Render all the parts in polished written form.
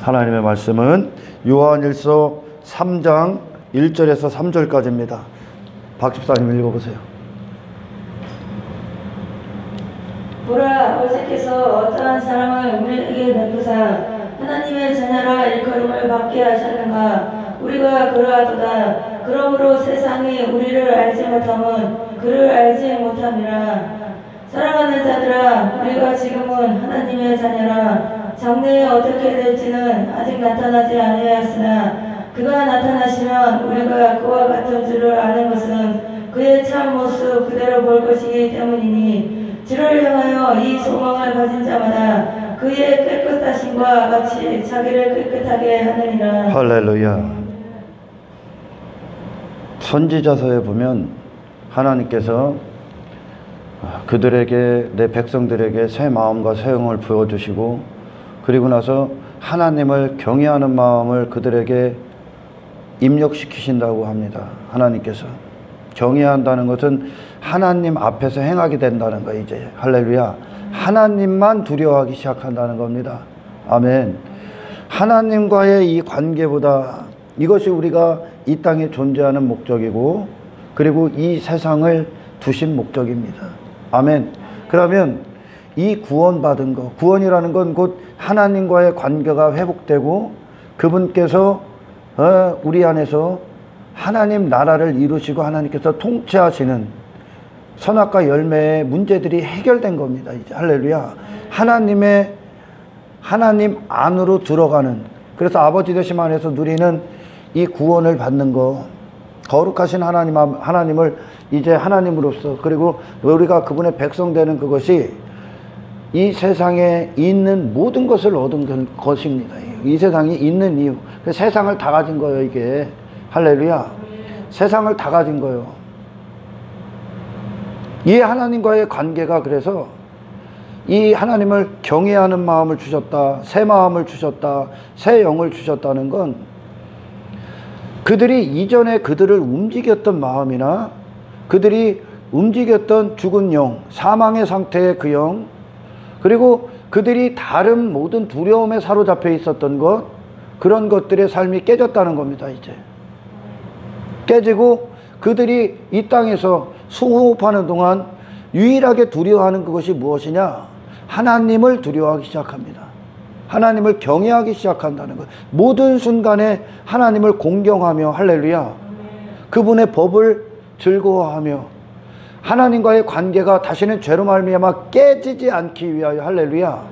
하나님의 말씀은 요한일서 3장 1절에서 3절까지입니다. 박 집사님 읽어보세요. 보라, 아버지께서 어떠한 사람을 우리에게 내부사 하나님의 자녀라 일컬음을 받게 하셨는가. 우리가 그러하도다. 그러므로 세상이 우리를 알지 못함은 그를 알지 못함이라. 사랑하는 자들아, 우리가 지금은 하나님의 자녀라. 장래에 어떻게 될지는 아직 나타나지 아니하였으나 그가 나타나시면 우리가 그와 같은 줄을 아는 것은 그의 참 모습 그대로 볼 것이기 때문이니, 주를 향하여 이 소망을 가진 자마다 그의 깨끗하심과 같이 자기를 깨끗하게 하느니라. 할렐루야. 선지자서에 보면 하나님께서 그들에게, 내 백성들에게 새 마음과 새 영을 부어주시고, 그리고 나서 하나님을 경외하는 마음을 그들에게 입력시키신다고 합니다. 하나님께서 경외한다는 것은 하나님 앞에서 행하게 된다는 거. 이제 할렐루야. 하나님만 두려워하기 시작한다는 겁니다. 아멘. 하나님과의 이 관계보다, 이것이 우리가 이 땅에 존재하는 목적이고, 그리고 이 세상을 두신 목적입니다. 아멘. 그러면 이 구원받은 것, 구원이라는 건 곧 하나님과의 관계가 회복되고 그분께서 우리 안에서 하나님 나라를 이루시고 하나님께서 통치하시는 선악과 열매의 문제들이 해결된 겁니다. 이제 할렐루야. 하나님 안으로 들어가는, 그래서 아버지 되심 안에서 누리는 이 구원을 받는 것, 거룩하신 하나님을 이제 하나님으로서, 그리고 우리가 그분의 백성 되는 그것이 이 세상에 있는 모든 것을 얻은 것입니다. 이 세상이 있는 이유, 세상을 다 가진 거예요, 이게. 할렐루야. 세상을 다 가진 거예요. 이 하나님과의 관계가, 그래서 이 하나님을 경외하는 마음을 주셨다, 새 마음을 주셨다, 새 영을 주셨다는 건 그들이 이전에 그들을 움직였던 마음이나 그들이 움직였던 죽은 영, 사망의 상태의 그 영, 그리고 그들이 다른 모든 두려움에 사로잡혀 있었던 것, 그런 것들의 삶이 깨졌다는 겁니다. 이제 깨지고 그들이 이 땅에서 수호흡하는 동안 유일하게 두려워하는 그것이 무엇이냐? 하나님을 두려워하기 시작합니다. 하나님을 경외하기 시작한다는 것. 모든 순간에 하나님을 공경하며, 할렐루야, 그분의 법을 즐거워하며, 하나님과의 관계가 다시는 죄로 말미암아 깨지지 않기 위하여, 할렐루야,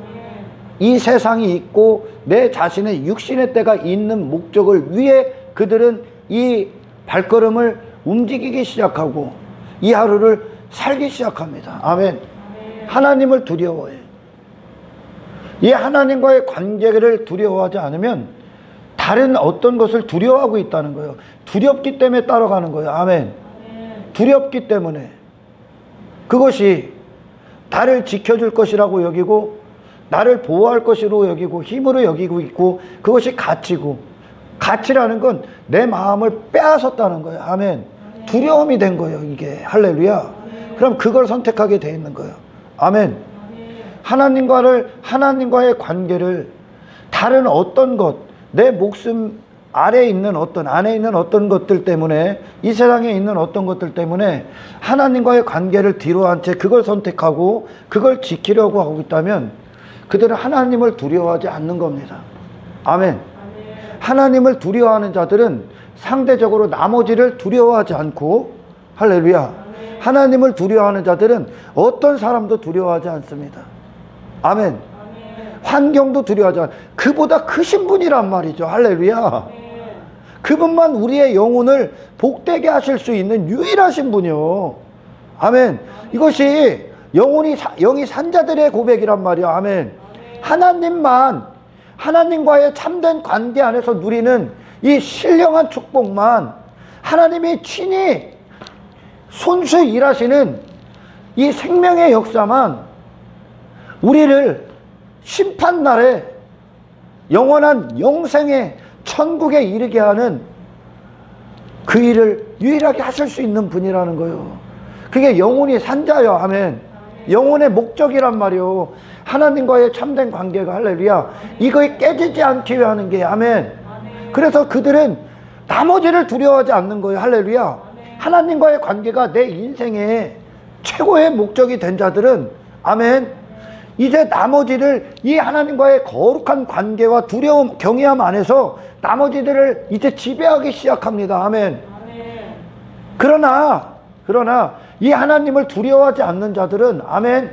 이 세상이 있고 내 자신의 육신의 때가 있는 목적을 위해 그들은 이 발걸음을 움직이기 시작하고 이 하루를 살기 시작합니다. 아멘. 하나님을 두려워해. 이 하나님과의 관계를 두려워하지 않으면 다른 어떤 것을 두려워하고 있다는 거예요. 두렵기 때문에 따라가는 거예요. 아멘. 두렵기 때문에. 그것이 나를 지켜줄 것이라고 여기고, 나를 보호할 것으로 여기고, 힘으로 여기고 있고, 그것이 가치고, 가치라는 건 내 마음을 빼앗았다는 거예요. 아멘. 두려움이 된 거예요, 이게. 할렐루야. 그럼 그걸 선택하게 돼 있는 거예요. 아멘. 하나님과의 관계를 다른 어떤 것, 내 목숨 안에 있는 어떤 것들 때문에, 이 세상에 있는 어떤 것들 때문에 하나님과의 관계를 뒤로 한 채 그걸 선택하고 그걸 지키려고 하고 있다면 그들은 하나님을 두려워하지 않는 겁니다. 아멘. 하나님을 두려워하는 자들은 상대적으로 나머지를 두려워하지 않고, 할렐루야, 하나님을 두려워하는 자들은 어떤 사람도 두려워하지 않습니다. 아멘. 환경도 두려워하지 않아요. 그보다 크신 분이란 말이죠. 할렐루야. 그분만 우리의 영혼을 복되게 하실 수 있는 유일하신 분이요. 아멘. 이것이 영이 산 자들의 고백이란 말이야. 아멘. 하나님과의 참된 관계 안에서 누리는 이 신령한 축복만, 하나님이 친히 손수 일하시는 이 생명의 역사만 우리를 심판날에 영원한 영생의 천국에 이르게 하는 그 일을 유일하게 하실 수 있는 분이라는 거예요. 그게 영혼이 산 자요. 아멘. 영혼의 목적이란 말이요. 하나님과의 참된 관계가 할렐루야. 이거에 깨지지 않기 위해 하는 게 아멘. 그래서 그들은 나머지를 두려워하지 않는 거예요. 할렐루야. 하나님과의 관계가 내 인생의 최고의 목적이 된 자들은 아멘. 이제 나머지를 이 하나님과의 거룩한 관계와 두려움, 경외함 안에서 나머지들을 이제 지배하기 시작합니다. 아멘. 그러나 이 하나님을 두려워하지 않는 자들은 아멘.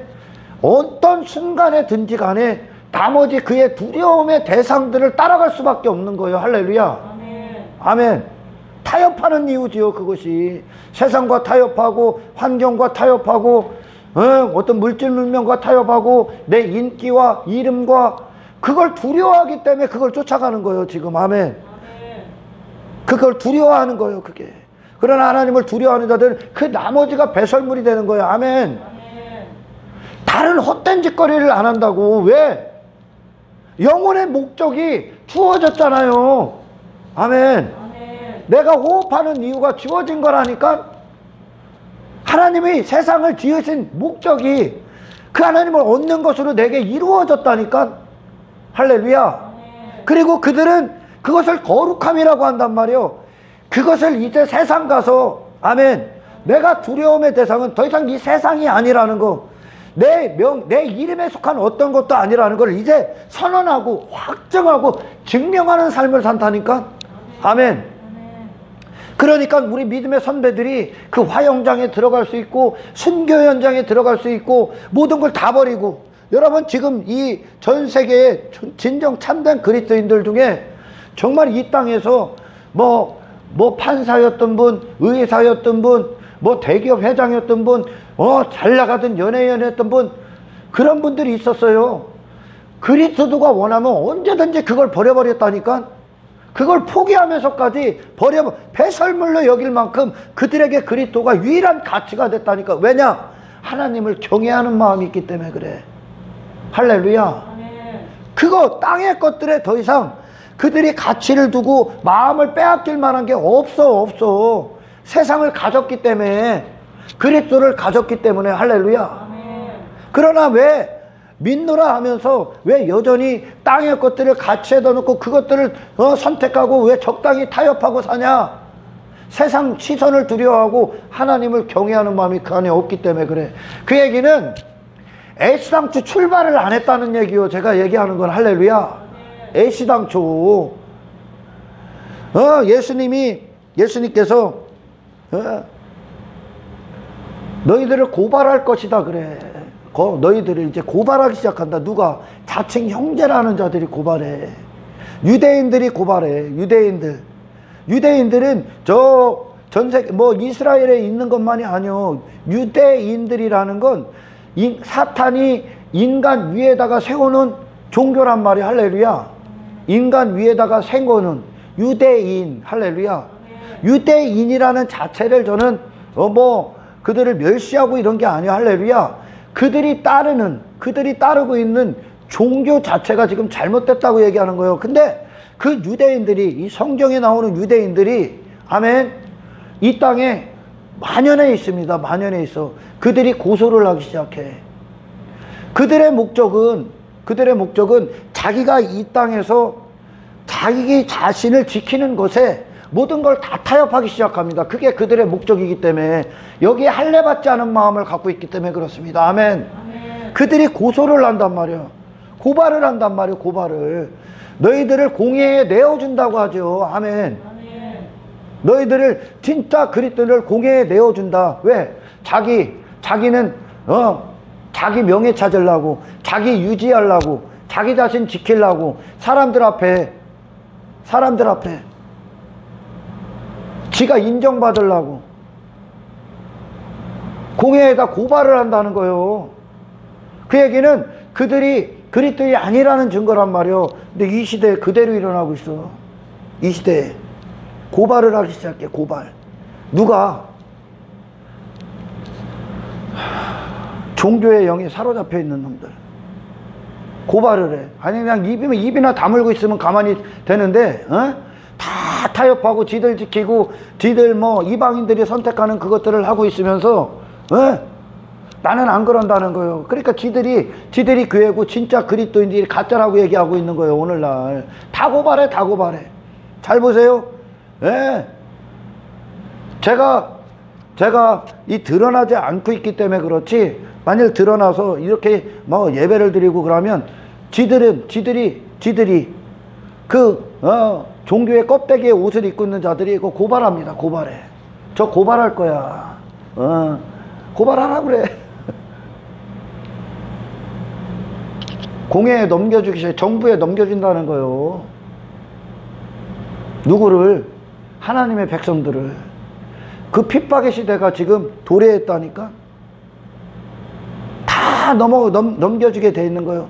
어떤 순간에든지 간에 나머지 그의 두려움의 대상들을 따라갈 수밖에 없는 거예요. 할렐루야. 아멘. 타협하는 이유지요. 그것이 세상과 타협하고 환경과 타협하고 어떤 물질 문명과 타협하고 내 인기와 이름과 그걸 두려워하기 때문에 그걸 쫓아가는 거예요. 지금 아멘. 그걸 두려워하는 거예요. 그게. 그러나 하나님을 두려워하는 자들은 그 나머지가 배설물이 되는 거예요. 아멘. 다른 헛된 짓거리를 안 한다고. 왜? 영혼의 목적이 주어졌잖아요. 아멘. 내가 호흡하는 이유가 주어진 거라니까. 하나님이 세상을 지으신 목적이 그 하나님을 얻는 것으로 내게 이루어졌다니까. 할렐루야. 그리고 그들은 그것을 거룩함이라고 한단 말이에요. 그것을 이제 세상 가서 아멘. 내가 두려움의 대상은 더 이상 이 세상이 아니라는 거, 내 이름에 속한 어떤 것도 아니라는 걸 이제 선언하고 확정하고 증명하는 삶을 산다니까. 아멘. 그러니까 우리 믿음의 선배들이 그 화영장에 들어갈 수 있고 순교 현장에 들어갈 수 있고 모든 걸 다 버리고, 여러분 지금 이 전 세계의 진정 참된 그리스도인들 중에 정말 이 땅에서 뭐 판사였던 분, 의사였던 분, 뭐 대기업 회장이었던 분, 잘 나가던 연예인이었던 분, 그런 분들이 있었어요. 그리스도가 원하면 언제든지 그걸 버려버렸다니까. 그걸 포기하면서까지 배설물로 여길 만큼 그들에게 그리스도가 유일한 가치가 됐다니까. 왜냐? 하나님을 경외하는 마음이 있기 때문에 그래. 할렐루야. 그거 땅의 것들에 더 이상 그들이 가치를 두고 마음을 빼앗길 만한 게 없어. 세상을 가졌기 때문에, 그리스도를 가졌기 때문에. 할렐루야. 그러나 왜 믿노라 하면서 왜 여전히 땅의 것들을 가치에다 놓고 그것들을 선택하고 왜 적당히 타협하고 사냐? 세상 시선을 두려워하고 하나님을 경외하는 마음이 그 안에 없기 때문에 그래. 그 얘기는 애시당초 출발을 안 했다는 얘기요. 제가 얘기하는 건. 할렐루야. 애시당초 예수님께서 너희들을 고발할 것이다 그래. 너희들을 이제 고발하기 시작한다. 누가? 자칭 형제라는 자들이 고발해. 유대인들이 고발해. 유대인들은 전 세계 이스라엘에 있는 것만이 아니요. 유대인들이라는 건 사탄이 인간 위에다가 세우는 종교란 말이야. 할렐루야. 인간 위에다가 세우는 유대인. 할렐루야. 유대인이라는 자체를 저는 그들을 멸시하고 이런 게 아니야. 할렐루야. 그들이 따르고 있는 종교 자체가 지금 잘못됐다고 얘기하는 거예요. 근데 그 유대인들이, 이 성경에 나오는 유대인들이 아멘, 이 땅에 만연해 있습니다. 만연해 있어. 그들이 고소를 하기 시작해. 그들의 목적은 자기가 이 땅에서 자기 자신을 지키는 것에 모든 걸 다 타협하기 시작합니다. 그게 그들의 목적이기 때문에, 여기에 할례받지 않은 마음을 갖고 있기 때문에 그렇습니다. 아멘. 그들이 고소를 한단 말이에요. 고발을 한단 말이에요. 고발을. 너희들을 공회에 내어준다고 하죠. 아멘. 너희들을 진짜 그리스도를 공회에 내어준다. 왜? 자기는 자기 명예 찾으려고, 자기 유지하려고, 자기 자신 지키려고, 사람들 앞에 지가 인정받으려고 공회에다 고발을 한다는 거예요. 그 얘기는 그들이 그리스도인이 아니라는 증거란 말이에요. 근데 이 시대에 그대로 일어나고 있어. 이 시대에 고발을 하기 시작해. 고발. 누가? 종교의 영에 사로잡혀 있는 놈들 고발을 해. 아니 그냥 입이나 다물고 있으면 가만히 되는데 다 타협하고 지들 지키고 지들 이방인들이 선택하는 그것들을 하고 있으면서 나는 안 그런다는 거예요. 그러니까 지들이 교회고 진짜 그리스도인들이 가짜라고 얘기하고 있는 거예요. 오늘날 다 고발해, 다 고발해. 잘 보세요. 예. 제가 이 드러나지 않고 있기 때문에 그렇지, 만일 드러나서 이렇게 뭐 예배를 드리고 그러면 지들이 종교의 껍데기에 옷을 입고 있는 자들이 그거 고발합니다. 고발해. 저 고발할 거야. 고발하라 그래. 공회에 넘겨주기 싫어. 정부에 넘겨준다는 거예요. 누구를? 하나님의 백성들을. 그 핍박의 시대가 지금 도래했다니까. 다 넘겨주게 돼 있는 거예요.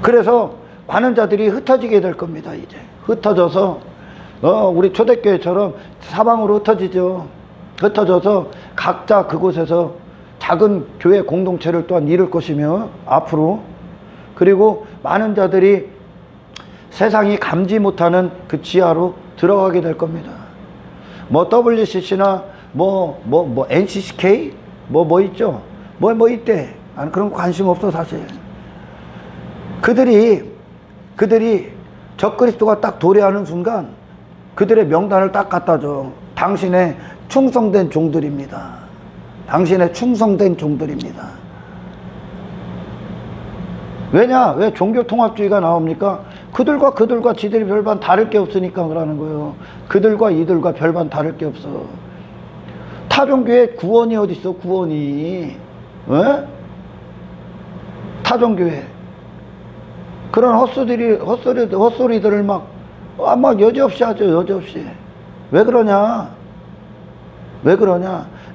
그래서 많은 자들이 흩어지게 될 겁니다. 이제 흩어져서 우리 초대교회처럼 사방으로 흩어지죠. 흩어져서 각자 그곳에서 작은 교회 공동체를 또한 이룰 것이며 앞으로, 그리고 많은 자들이 세상이 감지 못하는 그 지하로 들어가게 될 겁니다. 뭐 WCC나 뭐 NCCK 뭐 있죠. 뭐 있대. 나는 그런 거 관심 없어 사실. 그들이 적그리스도가 딱 도래하는 순간 그들의 명단을 딱 갖다 줘. 당신의 충성된 종들입니다. 당신의 충성된 종들입니다. 왜냐? 왜 종교통합주의가 나옵니까? 그들과 지들이 별반 다를 게 없으니까 그러는 거예요. 그들과 이들과 별반 다를 게 없어. 타종교회 구원이 어디 있어? 구원이. 에? 타종교회 그런 헛소리들을 막 여지없이 하죠. 여지없이. 왜 그러냐?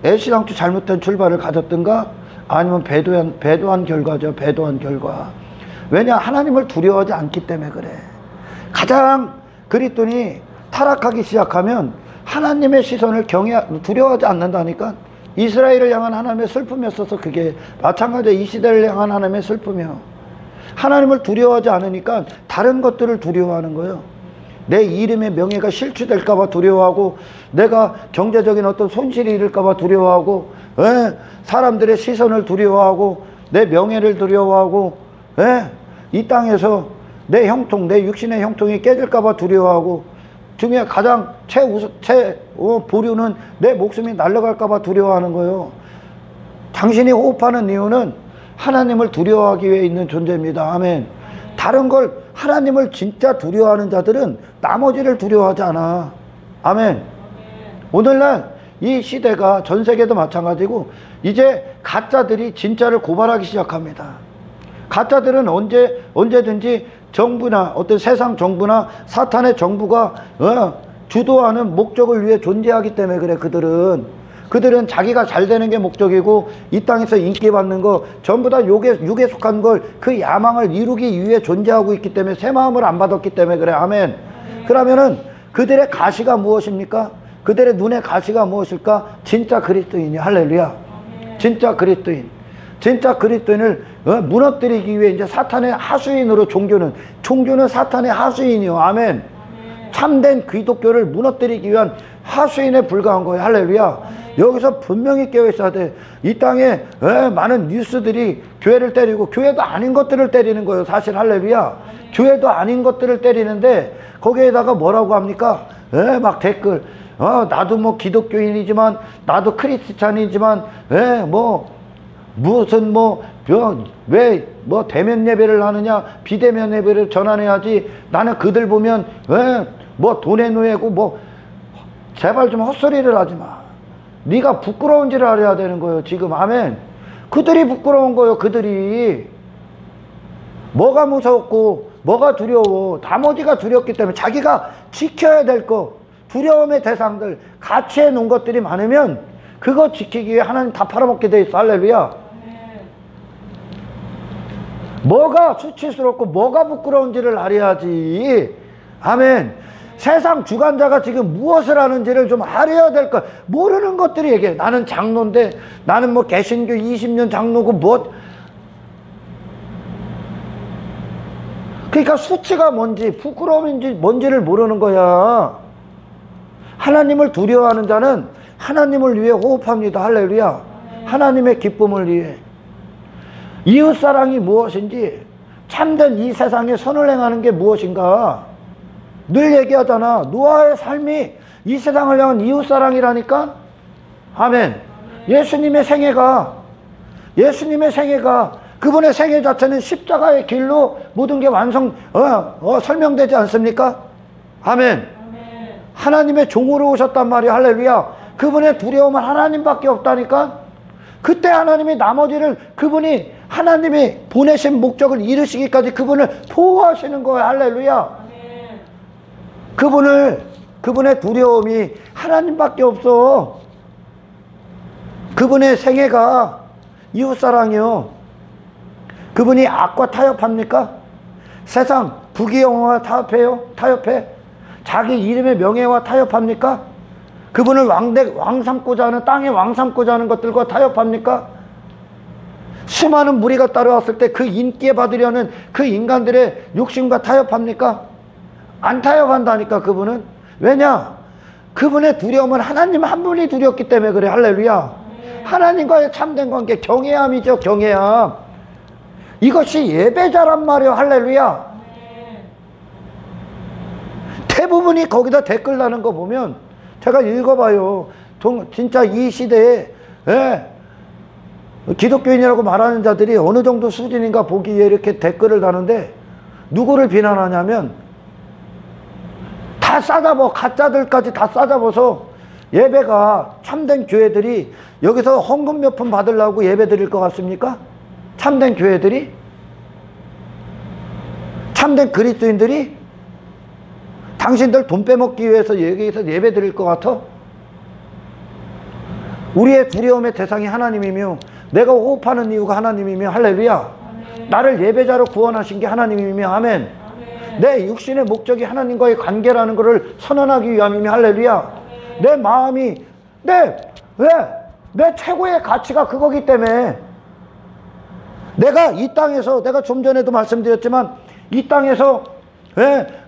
애시당초 잘못된 출발을 가졌든가, 아니면 배도한 결과죠. 배도한 결과. 왜냐? 하나님을 두려워하지 않기 때문에 그래. 가장 그리스도인이 타락하기 시작하면 하나님의 시선을 두려워하지 않는다니까. 이스라엘을 향한 하나님의 슬픔이었어서 그게 마찬가지로 이 시대를 향한 하나님의 슬픔이요. 하나님을 두려워하지 않으니까 다른 것들을 두려워하는 거예요. 내 이름의 명예가 실추될까봐 두려워하고, 내가 경제적인 어떤 손실이 일을까봐 두려워하고, 사람들의 시선을 두려워하고, 내 명예를 두려워하고, 이 땅에서 내 육신의 형통이 깨질까봐 두려워하고, 중에 가장 보류는 내 목숨이 날아갈까봐 두려워하는 거예요. 당신이 호흡하는 이유는 하나님을 두려워하기 위해 있는 존재입니다. 아멘. 다른 걸, 하나님을 진짜 두려워하는 자들은 나머지를 두려워하지 않아. 아멘. 오늘날 이 시대가 전 세계도 마찬가지고, 이제 가짜들이 진짜를 고발하기 시작합니다. 가짜들은 언제든지 정부나 어떤 세상 정부나 사탄의 정부가 주도하는 목적을 위해 존재하기 때문에 그래. 그들은 자기가 잘 되는 게 목적이고, 이 땅에서 인기 받는 거 전부 다 육에 속한 걸, 그 야망을 이루기 위해 존재하고 있기 때문에, 새 마음을 안 받았기 때문에 그래. 아멘. 그러면은 그들의 가시가 무엇입니까? 그들의 눈의 가시가 무엇일까? 진짜 그리스도인이. 할렐루야. 진짜 그리스도인을 무너뜨리기 위해 이제 사탄의 하수인으로, 종교는 사탄의 하수인이요. 아멘. 참된 기독교를 무너뜨리기 위한 하수인에 불과한 거예요. 할렐루야. 여기서 분명히 깨어 있어야 돼. 이 땅에 많은 뉴스들이 교회를 때리고, 교회도 아닌 것들을 때리는 거예요. 사실. 할렐루야. 교회도 아닌 것들을 때리는데 거기에다가 뭐라고 합니까? 막 댓글. 나도 뭐 기독교인이지만, 나도 크리스찬이지만, 왜 대면 예배를 하느냐, 비대면 예배를 전환해야지. 나는 그들 보면 돈의 노예고, 제발 좀 헛소리를 하지 마. 네가 부끄러운지를 알아야 되는 거예요. 지금. 아멘. 그들이 부끄러운 거예요. 그들이. 뭐가 무섭고 뭐가 두려워? 나머지가 두렵기 때문에 자기가 지켜야 될 거, 두려움의 대상들, 같이 해놓은 것들이 많으면 그거 지키기 위해 하나님 다 팔아먹게 돼 있어. 할렐루야. 뭐가 수치스럽고 뭐가 부끄러운지를 알아야지. 아멘. 세상 주관자가 지금 무엇을 하는지를 좀 알아야 될 것. 모르는 것들이 얘기해. 나는 장로인데, 나는 뭐 개신교 20년 장로고 그러니까 수치가 뭔지, 부끄러움인지 뭔지를 모르는 거야. 하나님을 두려워하는 자는 하나님을 위해 호흡합니다. 할렐루야. 하나님의 기쁨을 위해. 이웃사랑이 무엇인지, 참된 이 세상에 선을 행하는 게 무엇인가 늘 얘기하잖아. 노아의 삶이 이 세상을 향한 이웃사랑이라니까. 아멘. 예수님의 생애가 그분의 생애 자체는 십자가의 길로 모든 게 설명되지 않습니까? 아멘. 하나님의 종으로 오셨단 말이야. 할렐루야. 그분의 두려움은 하나님밖에 없다니까. 그때 하나님이 나머지를, 그분이 하나님이 보내신 목적을 이루시기까지 그분을 보호하시는 거예요. 할렐루야. 그분의 두려움이 하나님밖에 없어. 그분의 생애가 이웃사랑이요. 그분이 악과 타협합니까? 세상 부귀영화와 타협해? 자기 이름의 명예와 타협합니까? 그분을 왕 삼고자 하는, 땅의 왕 삼고자 하는 것들과 타협합니까? 수많은 무리가 따라왔을 때 그 인기에 받으려는 그 인간들의 욕심과 타협합니까? 안 타협한다니까. 그분은. 왜냐? 그분의 두려움은 하나님 한 분이 두렵기 때문에 그래. 할렐루야. 하나님과의 참된 관계, 경외함이죠. 경외함. 이것이 예배자란 말이에요. 할렐루야. 대부분이 거기다 댓글 나는 거 보면 제가 읽어봐요. 진짜 이 시대에 기독교인이라고 말하는 자들이 어느 정도 수준인가 보기에 이렇게 댓글을 다는데, 누구를 비난하냐면 다 싸잡아, 가짜들까지 다 싸잡아서 예배가, 참된 교회들이 여기서 헌금 몇 푼 받으려고 예배 드릴 것 같습니까? 참된 교회들이? 참된 그리스도인들이? 당신들 돈 빼먹기 위해서 여기서 예배 드릴 것 같아? 우리의 두려움의 대상이 하나님이며, 내가 호흡하는 이유가 하나님이며. 할렐루야. 아멘. 나를 예배자로 구원하신 게 하나님이며. 아멘. 아멘. 내 육신의 목적이 하나님과의 관계라는 것을 선언하기 위함이며. 할렐루야. 아멘. 내 마음이, 내 최고의 가치가 그거기 때문에 내가 이 땅에서, 내가 좀 전에도 말씀드렸지만, 이 땅에서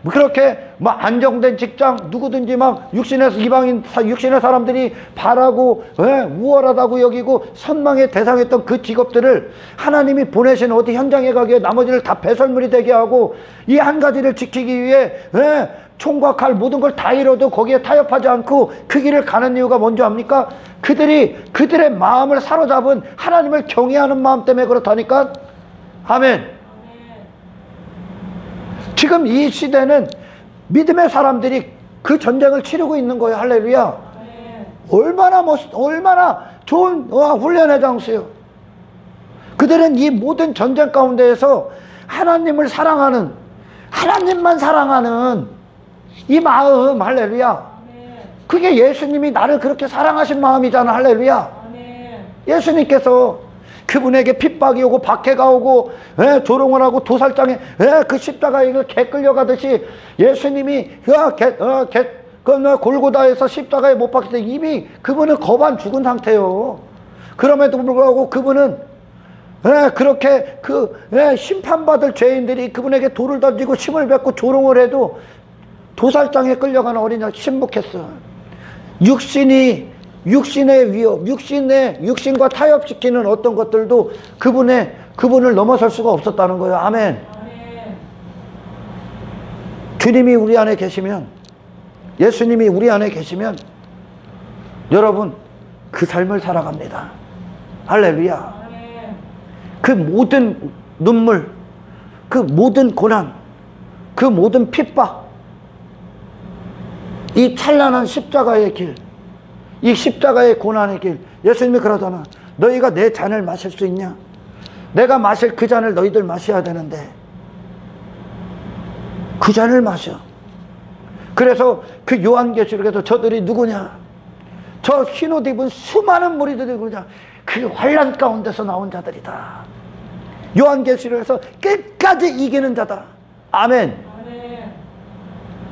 그렇게 막 안정된 직장, 누구든지 막 육신의 사람들이 바라고 우월하다고 여기고 선망의 대상했던 그 직업들을 하나님이 보내신 어디 현장에 가게 나머지를 다 배설물이 되게 하고, 이 한 가지를 지키기 위해 총과 칼 모든 걸 다 잃어도 거기에 타협하지 않고 그 길을 가는 이유가 뭔지 압니까? 그들의 마음을 사로잡은 하나님을 경외하는 마음 때문에 그렇다니까. 아멘. 지금 이 시대는 믿음의 사람들이 그 전쟁을 치르고 있는 거예요. 할렐루야. 얼마나 좋은 훈련의 장소요. 그들은 이 모든 전쟁 가운데에서 하나님을 사랑하는, 하나님만 사랑하는 이 마음. 할렐루야. 그게 예수님이 나를 그렇게 사랑하신 마음이잖아. 할렐루야. 예수님께서 그분에게 핍박이 오고 박해가 오고 조롱을 하고 도살장에 그 십자가에 개 끌려가듯이 예수님이 골고다에서 십자가에 못 박힐 때 이미 그분은 거반 죽은 상태요. 그럼에도 불구하고 그분은 그렇게 심판받을 죄인들이 그분에게 돌을 던지고 침을 뱉고 조롱을 해도 도살장에 끌려가는 어린 양 신복했어. 육신의 위협, 육신과 타협시키는 어떤 것들도 그분을 넘어설 수가 없었다는 거예요. 아멘. 주님이 우리 안에 계시면, 예수님이 우리 안에 계시면 여러분 그 삶을 살아갑니다. 할렐루야. 그 모든 눈물, 그 모든 고난, 그 모든 핍박, 이 찬란한 십자가의 길, 이 십자가의 고난의 길. 예수님이 그러잖아. 너희가 내 잔을 마실 수 있냐? 내가 마실 그 잔을 너희들 마셔야 되는데 그 잔을 마셔. 그래서 그 요한계시록에서 저들이 누구냐? 저 흰옷 입은 수많은 무리들이 누구냐? 그 환난 가운데서 나온 자들이다. 요한계시록에서 끝까지 이기는 자다. 아멘.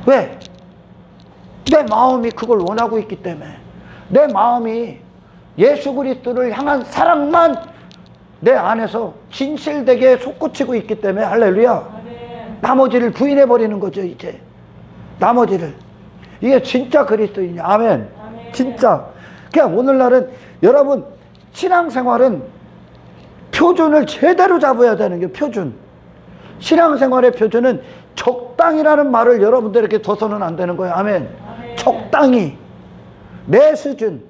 왜? 내 마음이 그걸 원하고 있기 때문에. 내 마음이 예수 그리스도를 향한 사랑만 내 안에서 진실되게 솟구치고 있기 때문에. 할렐루야. 나머지를 부인해버리는 거죠. 이제 나머지를. 이게 진짜 그리스도인이야. 아멘. 진짜. 그냥 오늘날은 여러분 신앙생활은 표준을 제대로 잡아야 되는 게 표준. 신앙생활의 표준은 적당이라는 말을 여러분들에게 둬서는 안 되는 거예요. 아멘. 적당히. 내 수준.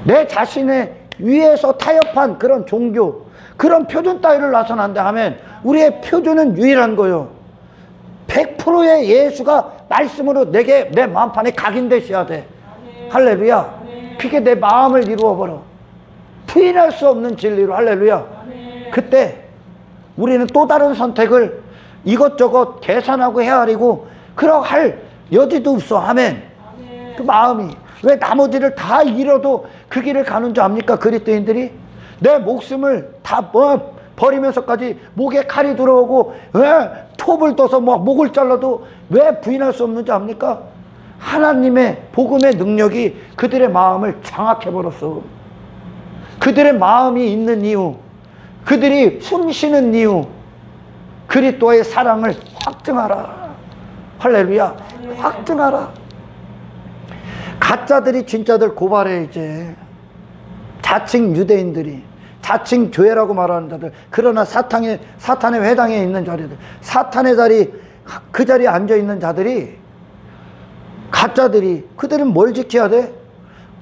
내 자신의 위에서 타협한 그런 종교, 그런 표준 따위를 놔서는 안 돼. 아멘. 우리의 표준은 유일한 거예요. 100%의 예수가 말씀으로 내 마음판에 각인되셔야 돼. 할렐루야. 그게 내 마음을 이루어버려. 부인할 수 없는 진리로. 할렐루야. 그때 우리는 또 다른 선택을 이것저것 계산하고 헤아리고 그러할 여지도 없어. 아멘. 그 마음이. 왜 나머지를 다 잃어도 그 길을 가는 줄 압니까? 그리스도인들이 내 목숨을 다 버리면서까지 목에 칼이 들어오고 왜 톱을 떠서 목을 잘라도 왜 부인할 수 없는지 압니까? 하나님의 복음의 능력이 그들의 마음을 장악해버렸어. 그들의 마음이 있는 이유, 그들이 숨쉬는 이유, 그리스도의 사랑을 확증하라. 할렐루야. 확증하라. 가짜들이 진짜들 고발해. 이제 자칭 유대인들이, 자칭 교회라고 말하는 자들, 그러나 사탄의 회당에 있는 자리들, 사탄의 자리, 그 자리에 앉아있는 자들이, 가짜들이, 그들은 뭘 지켜야 돼?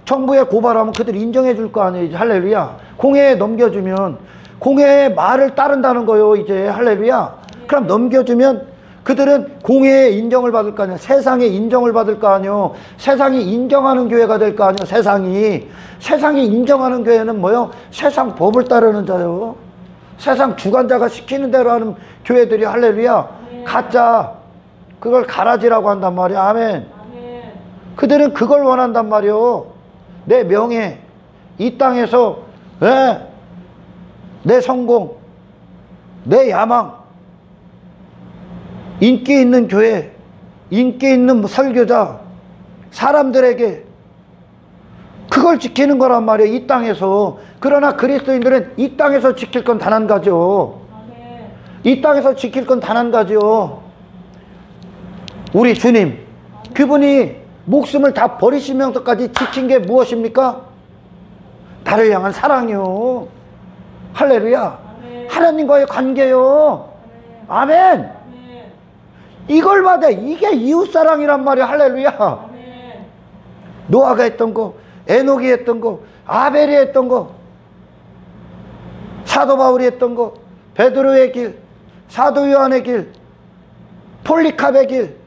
정부에 고발하면 그들이 인정해 줄 거 아니에요. 할렐루야. 공회에 넘겨주면 공회의 말을 따른다는 거요. 이제 할렐루야. 그럼 넘겨주면 그들은 공회의 인정을 받을 거 아니에요. 세상의 인정을 받을 거 아니에요. 세상이 인정하는 교회가 될 거 아니에요. 세상이 인정하는 교회는 뭐요? 세상 법을 따르는 자요. 세상 주관자가 시키는 대로 하는 교회들이. 할렐루야. 가짜, 그걸 가라지라고 한단 말이야. 아멘. 그들은 그걸 원한단 말이요. 내 명예, 이 땅에서 내 성공, 내 야망, 인기 있는 교회, 인기 있는 설교자, 사람들에게 그걸 지키는 거란 말이에요. 이 땅에서. 그러나 그리스도인들은 이 땅에서 지킬 건 단 한 가지요. 이 땅에서 지킬 건 단 한 가지요. 우리 주님, 그분이 목숨을 다 버리시면서까지 지킨 게 무엇입니까? 나를 향한 사랑이요. 할렐루야. 하나님과의 관계요. 아멘. 이걸 받아. 이게 이웃사랑이란 말이야. 할렐루야. 노아가 했던 거, 에녹이 했던 거, 아벨이 했던 거, 사도 바울이 했던 거, 베드로의 길, 사도 요한의 길, 폴리캅의 길,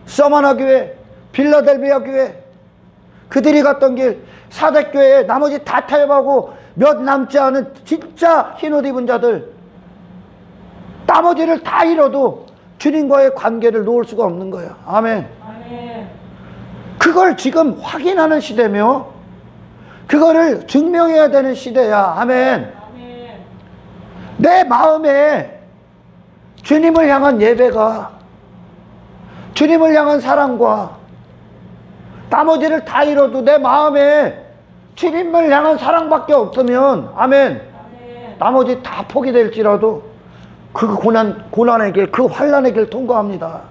서머나 교회, 빌라델비아 교회, 그들이 갔던 길, 사대교회에 나머지 다 타협하고 몇 남지 않은 진짜 흰옷 입은 자들, 나머지를 다 잃어도 주님과의 관계를 놓을 수가 없는 거야. 아멘. 그걸 지금 확인하는 시대며 그거를 증명해야 되는 시대야. 아멘. 내 마음에 주님을 향한 예배가, 주님을 향한 사랑과 나머지를 다 잃어도 내 마음에 주님을 향한 사랑밖에 없으면, 아멘, 나머지 다 포기될지라도 그 고난의 길, 그 환난의 길 통과합니다.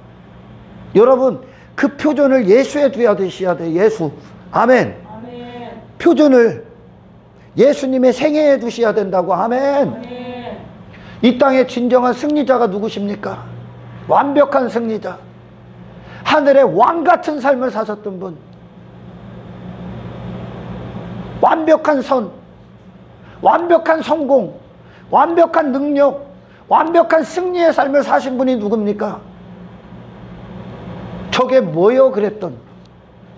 여러분, 그 표준을 예수에 두야 되셔야 돼. 예수. 아멘. 표준을 예수님의 생애에 두셔야 된다고. 아멘. 이 땅의 진정한 승리자가 누구십니까? 완벽한 승리자, 하늘의 왕같은 삶을 사셨던 분, 완벽한 선, 완벽한 성공, 완벽한 능력, 완벽한 승리의 삶을 사신 분이 누굽니까? 저게 뭐요? 그랬던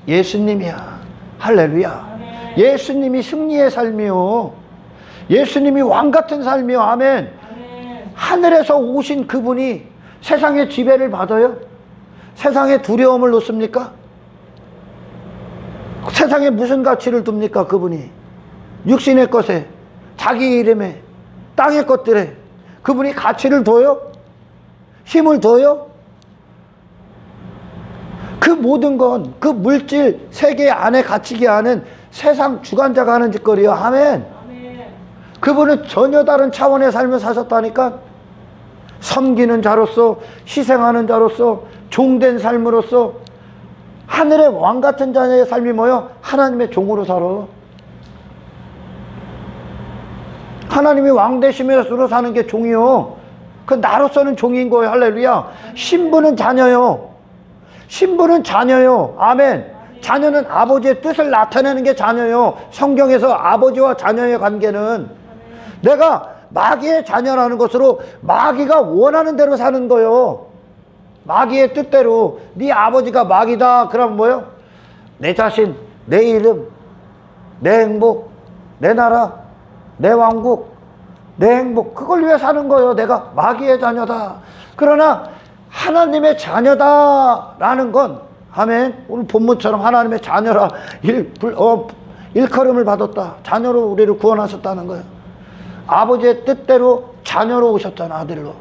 예수님이야. 할렐루야. 예수님이 승리의 삶이요. 예수님이 왕같은 삶이요. 아멘. 하늘에서 오신 그분이 세상의 지배를 받아요? 세상에 두려움을 놓습니까? 세상에 무슨 가치를 둡니까? 그분이 육신의 것에, 자기 이름에, 땅의 것들에 그분이 가치를 둬요? 힘을 둬요? 그 모든 건 그 물질 세계 안에 갇히게 하는 세상 주관자가 하는 짓거리요. 아멘. 그분은 전혀 다른 차원의 삶을 사셨다니까. 섬기는 자로서, 희생하는 자로서, 종된 삶으로서 하늘의 왕같은 자의 삶이 뭐요? 하나님의 종으로 살아. 하나님이 왕 되심으로 사는 게 종이요. 그 나로서는 종인 거예요. 할렐루야. 신부는 자녀요. 신부는 자녀요. 아멘. 자녀는 아버지의 뜻을 나타내는 게 자녀요. 성경에서 아버지와 자녀의 관계는 내가 마귀의 자녀라는 것으로 마귀가 원하는 대로 사는 거요. 마귀의 뜻대로. 네 아버지가 마귀다. 그럼 뭐요? 내 자신, 내 이름, 내 행복, 내 나라, 내 왕국, 내 행복, 그걸 위해 사는 거예요. 내가 마귀의 자녀다. 그러나 하나님의 자녀다라는 건, 아멘, 오늘 본문처럼 하나님의 자녀라 일컬음을 받았다. 자녀로 우리를 구원하셨다는 거예요. 아버지의 뜻대로 자녀로 오셨잖아. 아들로.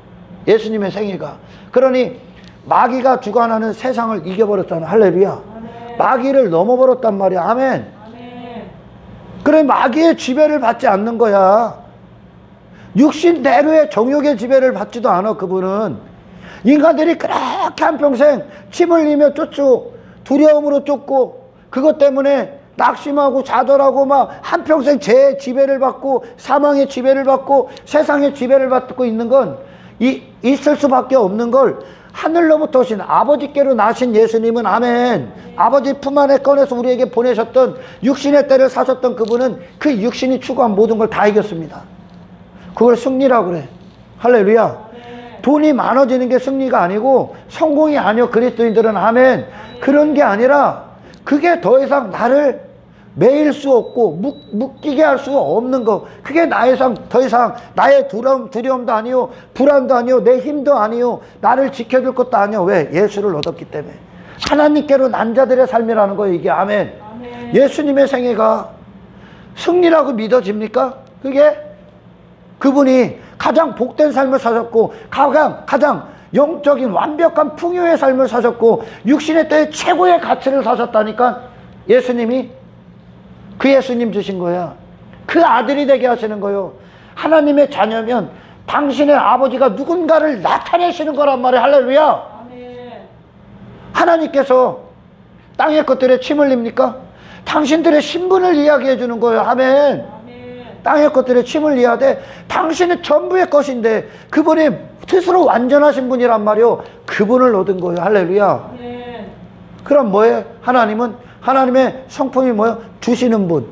예수님의 생애가. 그러니 마귀가 주관하는 세상을 이겨버렸잖아. 할렐루야. 아멘. 마귀를 넘어버렸단 말이야. 아멘. 아멘. 그래, 마귀의 지배를 받지 않는 거야. 육신대로의 정욕의 지배를 받지도 않아. 그분은 인간들이 그렇게 한평생 침 흘리며 쫓고 두려움으로 쫓고 그것 때문에 낙심하고 좌절하고 막 한평생 죄의 지배를 받고 사망의 지배를 받고 세상의 지배를 받고 있는 건 있을 수밖에 없는 걸 하늘로부터 오신 아버지께로 나신 예수님은, 아멘, 아버지 품 안에 꺼내서 우리에게 보내셨던 육신의 때를 사셨던 그분은 그 육신이 추구한 모든 걸 다 이겼습니다. 그걸 승리라고 그래. 할렐루야. 돈이 많아지는 게 승리가 아니고 성공이 아니요. 그리스도인들은, 아멘, 그런 게 아니라 그게 더 이상 나를 매일 수 없고 묶이게 할 수 없는 거, 그게 더 이상 나의 두려움도 아니요, 불안도 아니요, 내 힘도 아니요, 나를 지켜줄 것도 아니요. 왜? 예수를 얻었기 때문에. 하나님께로 난 자들의 삶이라는 거예요, 이게. 아멘. 아멘. 예수님의 생애가 승리라고 믿어집니까? 그게 그분이 가장 복된 삶을 사셨고 가장 영적인 완벽한 풍요의 삶을 사셨고 육신의 때에 최고의 가치를 사셨다니까. 예수님이 그 예수님 주신 거야. 그 아들이 되게 하시는 거예요. 하나님의 자녀면 당신의 아버지가 누군가를 나타내시는 거란 말이에요. 할렐루야. 아멘. 하나님께서 땅의 것들에 침 흘립니까? 당신들의 신분을 이야기해 주는 거예요. 아멘. 땅의 것들에 침을 이하되 당신은 전부의 것인데 그분이 스스로 완전하신 분이란 말이요. 그분을 얻은 거예요. 할렐루야. 아멘. 그럼 뭐예요? 하나님은, 하나님의 성품이 뭐예요? 주시는 분.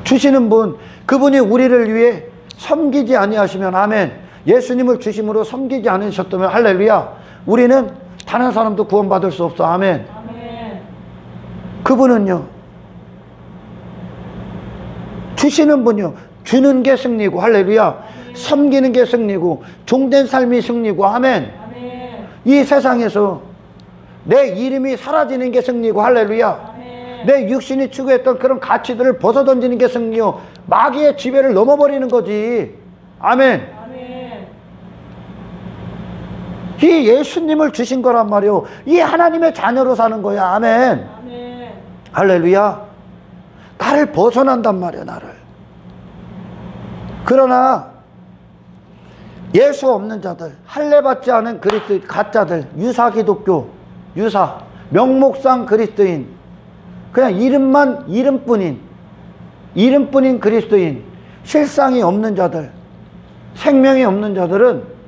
주시는 분. 그분이 우리를 위해 섬기지 아니하시면, 아멘, 예수님을 주심으로 섬기지 않으셨다면, 할렐루야, 우리는 단 한 사람도 구원받을 수 없어. 아멘. 아멘. 그분은요, 주시는 분이요, 주는 게 승리고, 할렐루야, 아멘. 섬기는 게 승리고, 종된 삶이 승리고, 아멘. 아멘. 이 세상에서 내 이름이 사라지는 게 승리고, 할렐루야, 아멘. 내 육신이 추구했던 그런 가치들을 벗어던지는 게 승리요, 마귀의 지배를 넘어버리는 거지. 아멘. 아멘. 이 예수님을 주신 거란 말이요, 이 하나님의 자녀로 사는 거야. 아멘. 아멘. 할렐루야. 나를 벗어난단 말이야, 나를. 그러나 예수 없는 자들, 할례받지 않은 그리스도인, 가짜들, 유사 기독교, 유사 명목상 그리스도인, 그냥 이름뿐인 그리스도인, 실상이 없는 자들, 생명이 없는 자들은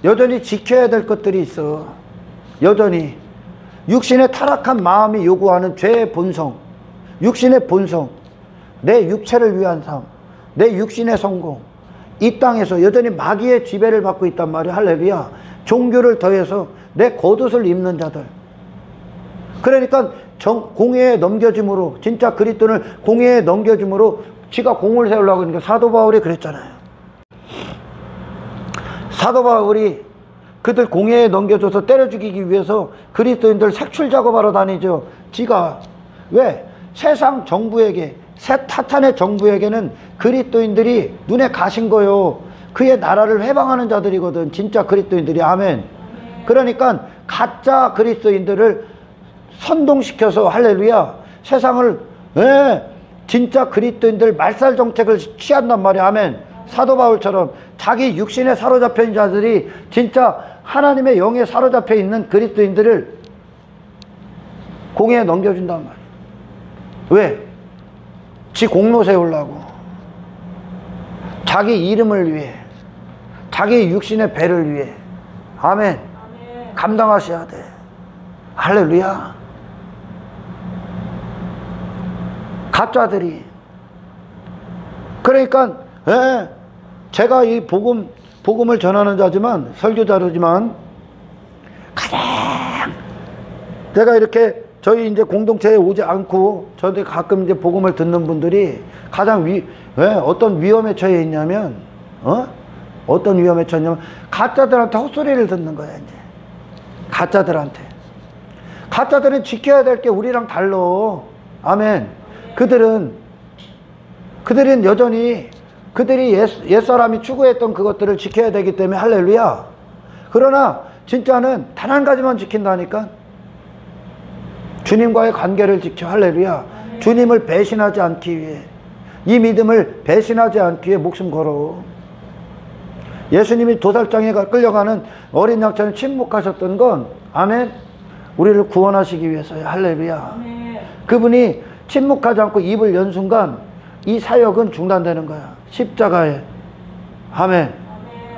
여전히 지켜야 될 것들이 있어. 여전히 육신의 타락한 마음이 요구하는 죄의 본성, 육신의 본성, 내 육체를 위한 삶, 내 육신의 성공, 이 땅에서 여전히 마귀의 지배를 받고 있단 말이야. 할렐루야. 종교를 더해서 내 겉옷을 입는 자들. 그러니까 공회에 넘겨짐으로, 진짜 그리스도를 공회에 넘겨짐으로 지가 공을 세우려고 하니까 사도 바울이 그랬잖아요. 사도 바울이 그들 공회에 넘겨줘서 때려 죽이기 위해서 그리스도인들 색출 작업하러 다니죠. 지가. 왜? 세상 정부에게, 사탄의 정부에게는 그리스도인들이 눈에 가신 거요. 그의 나라를 회방하는 자들이거든, 진짜 그리스도인들이. 아멘. 그러니까 가짜 그리스도인들을 선동시켜서, 할렐루야, 세상을, 진짜 그리스도인들 말살 정책을 취한단 말이야. 아멘. 사도 바울처럼 자기 육신에 사로잡혀 있는 자들이 진짜 하나님의 영에 사로잡혀 있는 그리스도인들을 공회에 넘겨준단 말이야. 왜? 지 공로 세우려고. 자기 이름을 위해, 자기 육신의 배를 위해, 아멘, 감당하셔야 돼. 할렐루야. 가짜들이, 그러니까 제가 이 복음을 전하는 자지만, 설교자로지만, 가장 내가 이렇게 저희 이제 공동체에 오지 않고 저한테 가끔 이제 복음을 듣는 분들이 가장 어떤 위험에 처해 있냐면, 어떤 위험에 처했냐면, 가짜들한테 헛소리를 듣는 거야, 이제. 가짜들한테. 가짜들은 지켜야 될 게 우리랑 달라. 아멘. 그들은 여전히 그들이 옛사람이 추구했던 그것들을 지켜야 되기 때문에, 할렐루야. 그러나 진짜는 단 한 가지만 지킨다니까. 주님과의 관계를 지켜. 할렐루야. 주님을 배신하지 않기 위해, 이 믿음을 배신하지 않기 위해 목숨 걸어. 예수님이 도살장에 끌려가는 어린 양처럼 침묵하셨던 건, 아멘, 우리를 구원하시기 위해서요. 할렐루야. 그분이 침묵하지 않고 입을 연 순간 이 사역은 중단되는 거야. 십자가에. 아멘.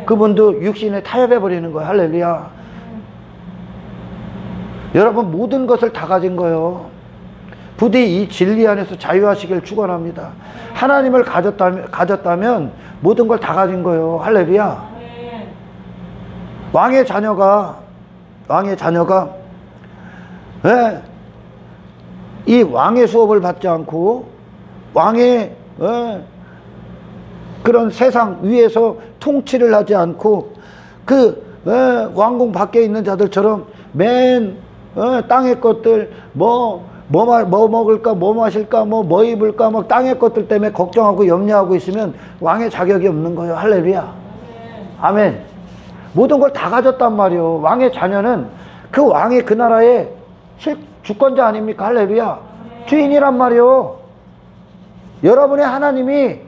그분도 육신에 타협해 버리는 거야. 할렐루야. 여러분, 모든 것을 다 가진 거예요. 부디 이 진리 안에서 자유하시길 축원합니다. 하나님을 가졌다면 모든 걸 다 가진 거예요. 할렐루야. 왕의 자녀가 이 왕의 수업을 받지 않고 왕의 그런 세상 위에서 통치를 하지 않고 그 왕궁 밖에 있는 자들처럼 맨 땅의 것들, 뭐 먹을까, 뭐 마실까, 뭐 입을까, 뭐 땅의 것들 때문에 걱정하고 염려하고 있으면 왕의 자격이 없는 거예요. 할렐루야. 아멘. 모든 걸 다 가졌단 말이요. 왕의 자녀는 그 왕의 그 나라의 주권자 아닙니까? 할렐루야. 주인이란 말이요. 여러분의 하나님이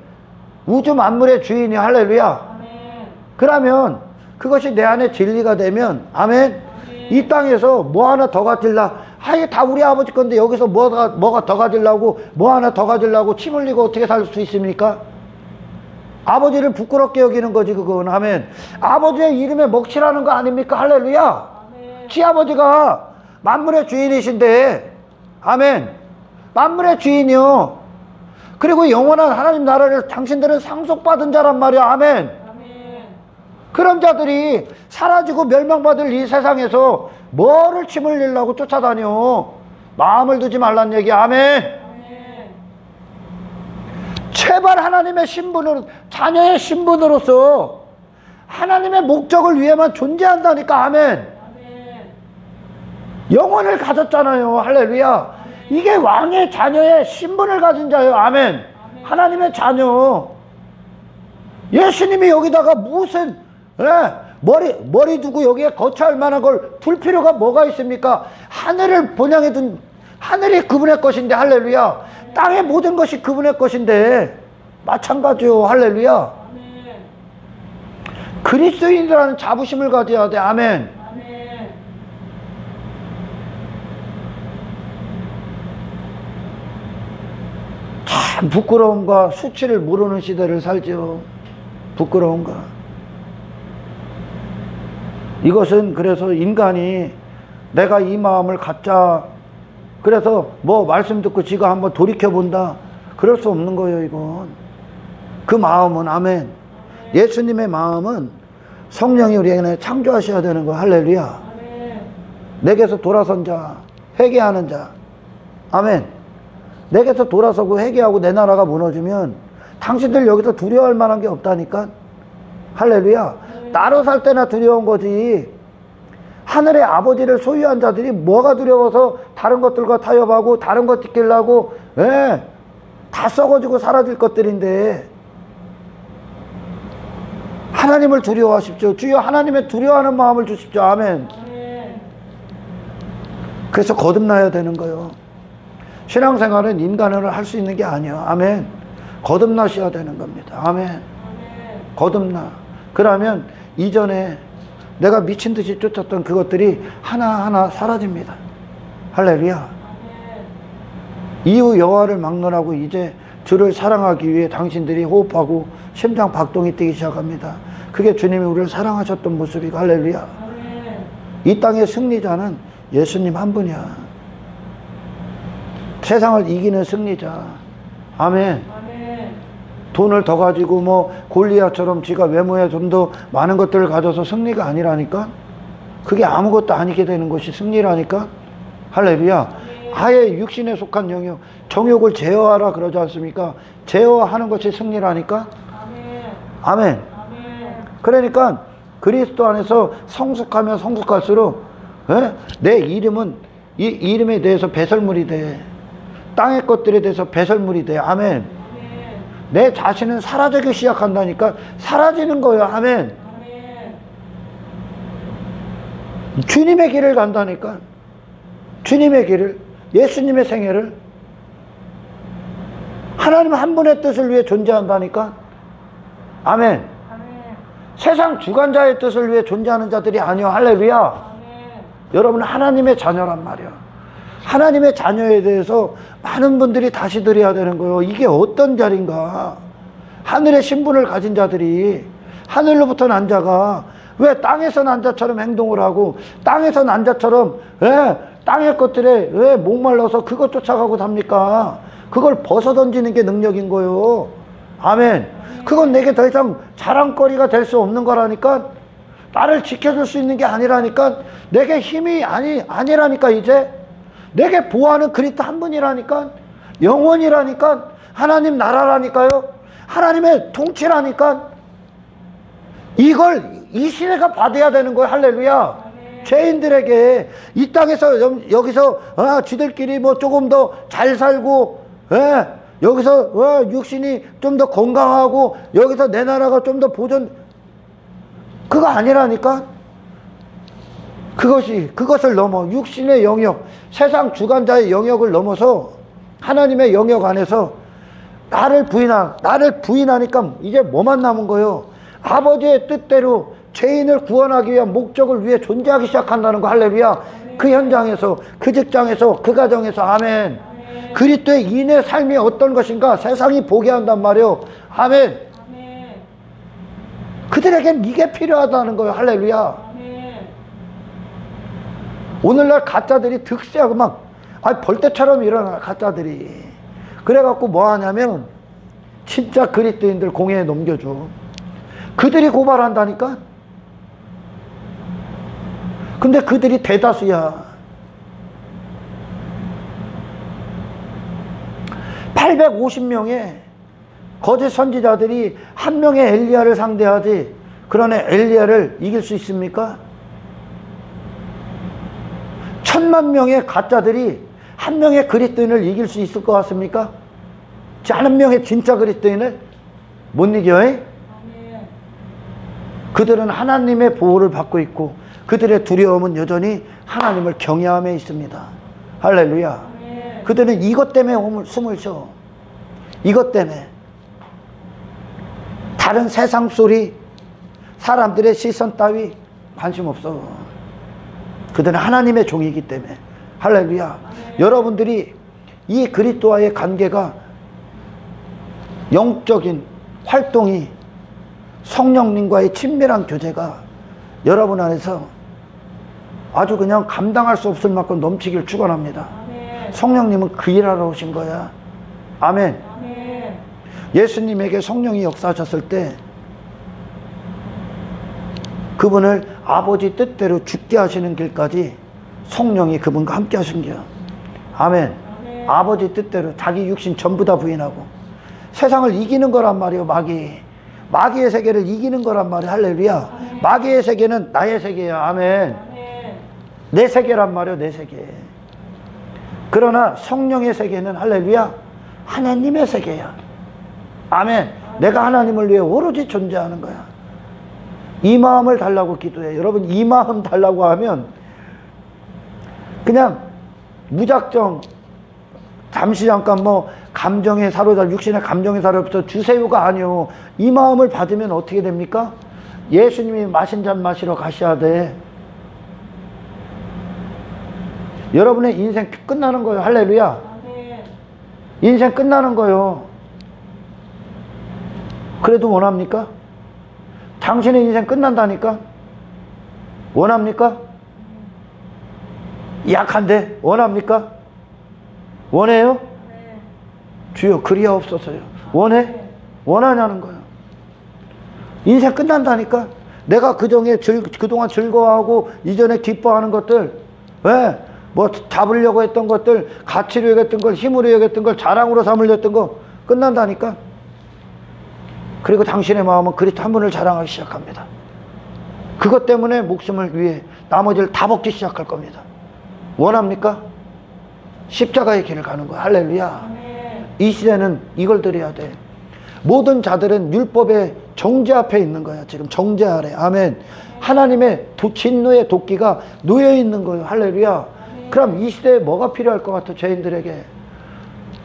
우주 만물의 주인이, 할렐루야. 그러면 그것이 내 안에 진리가 되면, 아멘, 이 땅에서 뭐 하나 더 가질라, 이게 다 우리 아버지 건데 여기서 뭐가 더 가질라고, 뭐 하나 더 가질라고 침 흘리고 어떻게 살 수 있습니까? 아버지를 부끄럽게 여기는 거지, 그건. 아멘. 아버지의 이름에 먹칠하는 거 아닙니까? 할렐루야. 시아버지가 만물의 주인이신데, 아멘, 만물의 주인이요. 그리고 영원한 하나님 나라를 당신들은 상속받은 자란 말이야. 아멘. 그런 자들이 사라지고 멸망받을 이 세상에서 뭐를 침 흘리려고 쫓아다녀. 마음을 두지 말란 얘기야. 아멘. 제발 하나님의 신분으로, 자녀의 신분으로서 하나님의 목적을 위해만 존재한다니까. 아멘. 영혼을 가졌잖아요. 할렐루야. 이게 왕의 자녀의 신분을 가진 자예요. 아멘. 하나님의 자녀. 예수님이 여기다가 무슨 머리 두고 여기에 거처할 만한 걸 둘 필요가 뭐가 있습니까? 하늘을 본향에 둔, 하늘이 그분의 것인데, 할렐루야. 땅의 모든 것이 그분의 것인데 마찬가지요. 할렐루야. 그리스도인이라는 자부심을 가져야 돼. 아멘. 참 부끄러움과 수치를 모르는 시대를 살죠. 부끄러움과. 이것은 그래서 인간이 내가 이 마음을 갖자, 그래서 뭐 말씀 듣고 지가 한번 돌이켜본다, 그럴 수 없는 거예요. 이건 그 마음은, 아멘, 예수님의 마음은 성령이 우리에게 창조하셔야 되는 거예요. 할렐루야. 내게서 돌아선 자, 회개하는 자, 아멘. 내게서 돌아서고 회개하고 내 나라가 무너지면 당신들 여기서 두려워할 만한 게 없다니까. 할렐루야. 나로 살 때나 두려운 거지. 하늘의 아버지를 소유한 자들이 뭐가 두려워서 다른 것들과 타협하고 다른 것 지키려고, 다 썩어지고 사라질 것들인데. 하나님을 두려워하십시오. 주여 하나님의 두려워하는 마음을 주십시오. 아멘. 그래서 거듭나야 되는 거예요. 신앙생활은 인간으로 할 수 있는 게 아니야. 아멘. 거듭나셔야 되는 겁니다. 아멘. 거듭나. 그러면 이전에 내가 미친 듯이 쫓았던 그것들이 하나하나 사라집니다. 할렐루야. 이후 여호와를 막론하고 이제 주를 사랑하기 위해 당신들이 호흡하고 심장 박동이 뛰기 시작합니다. 그게 주님이 우리를 사랑하셨던 모습이고, 할렐루야. 이 땅의 승리자는 예수님 한 분이야. 세상을 이기는 승리자. 아멘. 돈을 더 가지고 뭐 골리앗처럼 지가 외모에 좀 더 많은 것들을 가져서 승리가 아니라니까. 그게 아무것도 아니게 되는 것이 승리라니까. 할렐루야. 아예 육신에 속한 영역, 정욕을 제어하라 그러지 않습니까? 제어하는 것이 승리라니까. 아멘. 그러니까 그리스도 안에서 성숙하면 성숙할수록 내 이름은 이 이름에 대해서 배설물이 돼. 땅의 것들에 대해서 배설물이 돼. 아멘. 내 자신은 사라지기 시작한다니까. 사라지는 거예요. 아멘. 주님의 길을 간다니까. 주님의 길을, 예수님의 생애를, 하나님 한 분의 뜻을 위해 존재한다니까. 아멘. 세상 주관자의 뜻을 위해 존재하는 자들이 아니요. 할렐루야. 여러분은 하나님의 자녀란 말이야. 하나님의 자녀에 대해서 많은 분들이 다시 드려야 되는 거예요. 이게 어떤 자리인가. 하늘의 신분을 가진 자들이, 하늘로부터 난 자가 왜 땅에서 난 자처럼 행동을 하고 땅에서 난 자처럼 땅의 것들에 왜 목말라서 그것 쫓아가고 삽니까? 그걸 벗어던지는 게 능력인 거예요. 아멘. 그건 내게 더 이상 자랑거리가 될 수 없는 거라니까. 나를 지켜줄 수 있는 게 아니라니까. 내게 힘이 아니라니까. 이제 내게 보호하는 그리스도 한 분이라니까. 영원이라니까. 하나님 나라라니까요. 하나님의 통치라니까. 이걸 이 시대가 받아야 되는 거예요. 할렐루야. 죄인들에게 이 땅에서 여기서 지들끼리 뭐 조금 더 잘 살고 여기서 육신이 좀 더 건강하고 여기서 내 나라가 좀 더 보존, 그거 아니라니까. 그것을 넘어 육신의 영역, 세상 주관자의 영역을 넘어서 하나님의 영역 안에서 나를 부인하니까 이제 뭐만 남은 거예요? 아버지의 뜻대로 죄인을 구원하기 위한 목적을 위해 존재하기 시작한다는 거. 할렐루야. 그 현장에서, 그 직장에서, 그 가정에서. 아멘. 그리스도의 인의 삶이 어떤 것인가 세상이 보게 한단 말이에요. 아멘. 그들에겐 이게 필요하다는 거예요. 할렐루야. 오늘날 가짜들이 득세하고 막 벌떼처럼 일어나. 가짜들이 그래갖고 뭐 하냐면 진짜 그리스도인들 공회에 넘겨줘. 그들이 고발한다니까. 근데 그들이 대다수야. 850명의 거짓 선지자들이 한 명의 엘리야를 상대하지, 그러나 엘리야를 이길 수 있습니까? 1000만 명의 가짜들이 한 명의 그리스도인을 이길 수 있을 것 같습니까? 한 명의 진짜 그리스도인을 못 이겨요? 그들은 하나님의 보호를 받고 있고 그들의 두려움은 여전히 하나님을 경외함에 있습니다. 할렐루야. 그들은 이것 때문에 숨을 쉬어. 이것 때문에. 다른 세상 소리, 사람들의 시선 따위 관심 없어. 그들은 하나님의 종이기 때문에. 할렐루야. 여러분들이 이 그리스도와의 관계가, 영적인 활동이, 성령님과의 친밀한 교제가 여러분 안에서 아주 그냥 감당할 수 없을 만큼 넘치길 축원합니다. 성령님은 그 일하러 오신 거야. 아멘. 예수님에게 성령이 역사하셨을 때 그분을 아버지 뜻대로 죽게 하시는 길까지 성령이 그분과 함께 하신 거야. 아멘. 아버지 뜻대로 자기 육신 전부 다 부인하고 세상을 이기는 거란 말이에요. 마귀의 세계를 이기는 거란 말이에요. 할렐루야. 마귀의 세계는 나의 세계야. 아멘. 내 세계란 말이에요. 내 세계. 그러나 성령의 세계는 할렐루야, 하나님의 세계야. 아멘. 내가 하나님을 위해 오로지 존재하는 거야. 이 마음을 달라고 기도해. 여러분, 이 마음 달라고 하면 그냥 무작정 잠깐 뭐 감정에 사로잡혀, 육신의 감정에 사로잡혀 주세요가 아니요. 이 마음을 받으면 어떻게 됩니까? 예수님이 마신 잔 마시러 가셔야 돼. 여러분의 인생 끝나는 거예요. 할렐루야. 인생 끝나는 거예요. 그래도 원합니까? 당신의 인생 끝난다니까? 원합니까? 약한데 원합니까? 원해요? 주여 그리하옵소서요. 원해? 원하냐는 거예요. 인생 끝난다니까? 내가 그동안 즐거워하고 이전에 기뻐하는 것들, 왜? 뭐 잡으려고 했던 것들, 가치로 여겼던 걸, 힘으로 여겼던 걸, 자랑으로 삼으려던 거 끝난다니까? 그리고 당신의 마음은 그리스도 한 분을 자랑하기 시작합니다. 그것 때문에 목숨을 위해 나머지를 다 먹기 시작할 겁니다. 원합니까? 십자가의 길을 가는 거야. 할렐루야. 이 시대는 이걸 드려야 돼. 모든 자들은 율법의 정죄 앞에 있는 거야. 지금 정죄 아래. 아멘. 하나님의 진노의 도끼가 놓여 있는 거예요. 할렐루야. 그럼 이 시대에 뭐가 필요할 것 같아? 죄인들에게.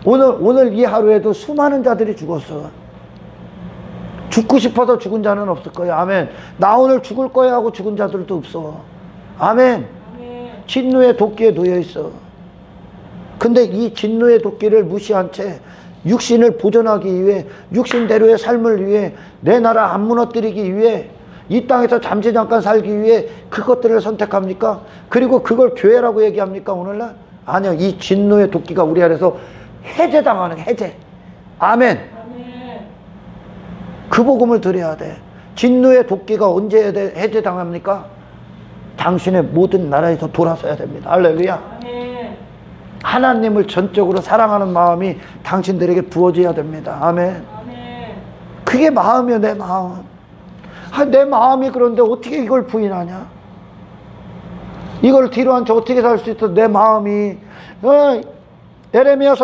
오늘 이 하루에도 수많은 자들이 죽었어. 죽고 싶어서 죽은 자는 없을 거야. 아멘. 나 오늘 죽을 거야 하고 죽은 자들도 없어. 아멘. 진노의 도끼에 놓여 있어. 근데 이 진노의 도끼를 무시한 채 육신을 보존하기 위해, 육신대로의 삶을 위해, 내 나라 안 무너뜨리기 위해, 이 땅에서 잠시 잠깐 살기 위해 그것들을 선택합니까? 그리고 그걸 교회라고 얘기합니까 오늘날? 아니요. 이 진노의 도끼가 우리 안에서 해제당하는 해제. 아멘. 그 복음을 드려야 돼. 진노의 도끼가 언제 해제당합니까? 당신의 모든 나라에서 돌아서야 됩니다. 할렐루야. 하나님을 전적으로 사랑하는 마음이 당신들에게 부어져야 됩니다. 아멘. 그게 마음이요. 내 마음. 내 마음이 그런데 어떻게 이걸 부인하냐? 이걸 뒤로 한 채 어떻게 살 수 있어? 내 마음이. 에레미야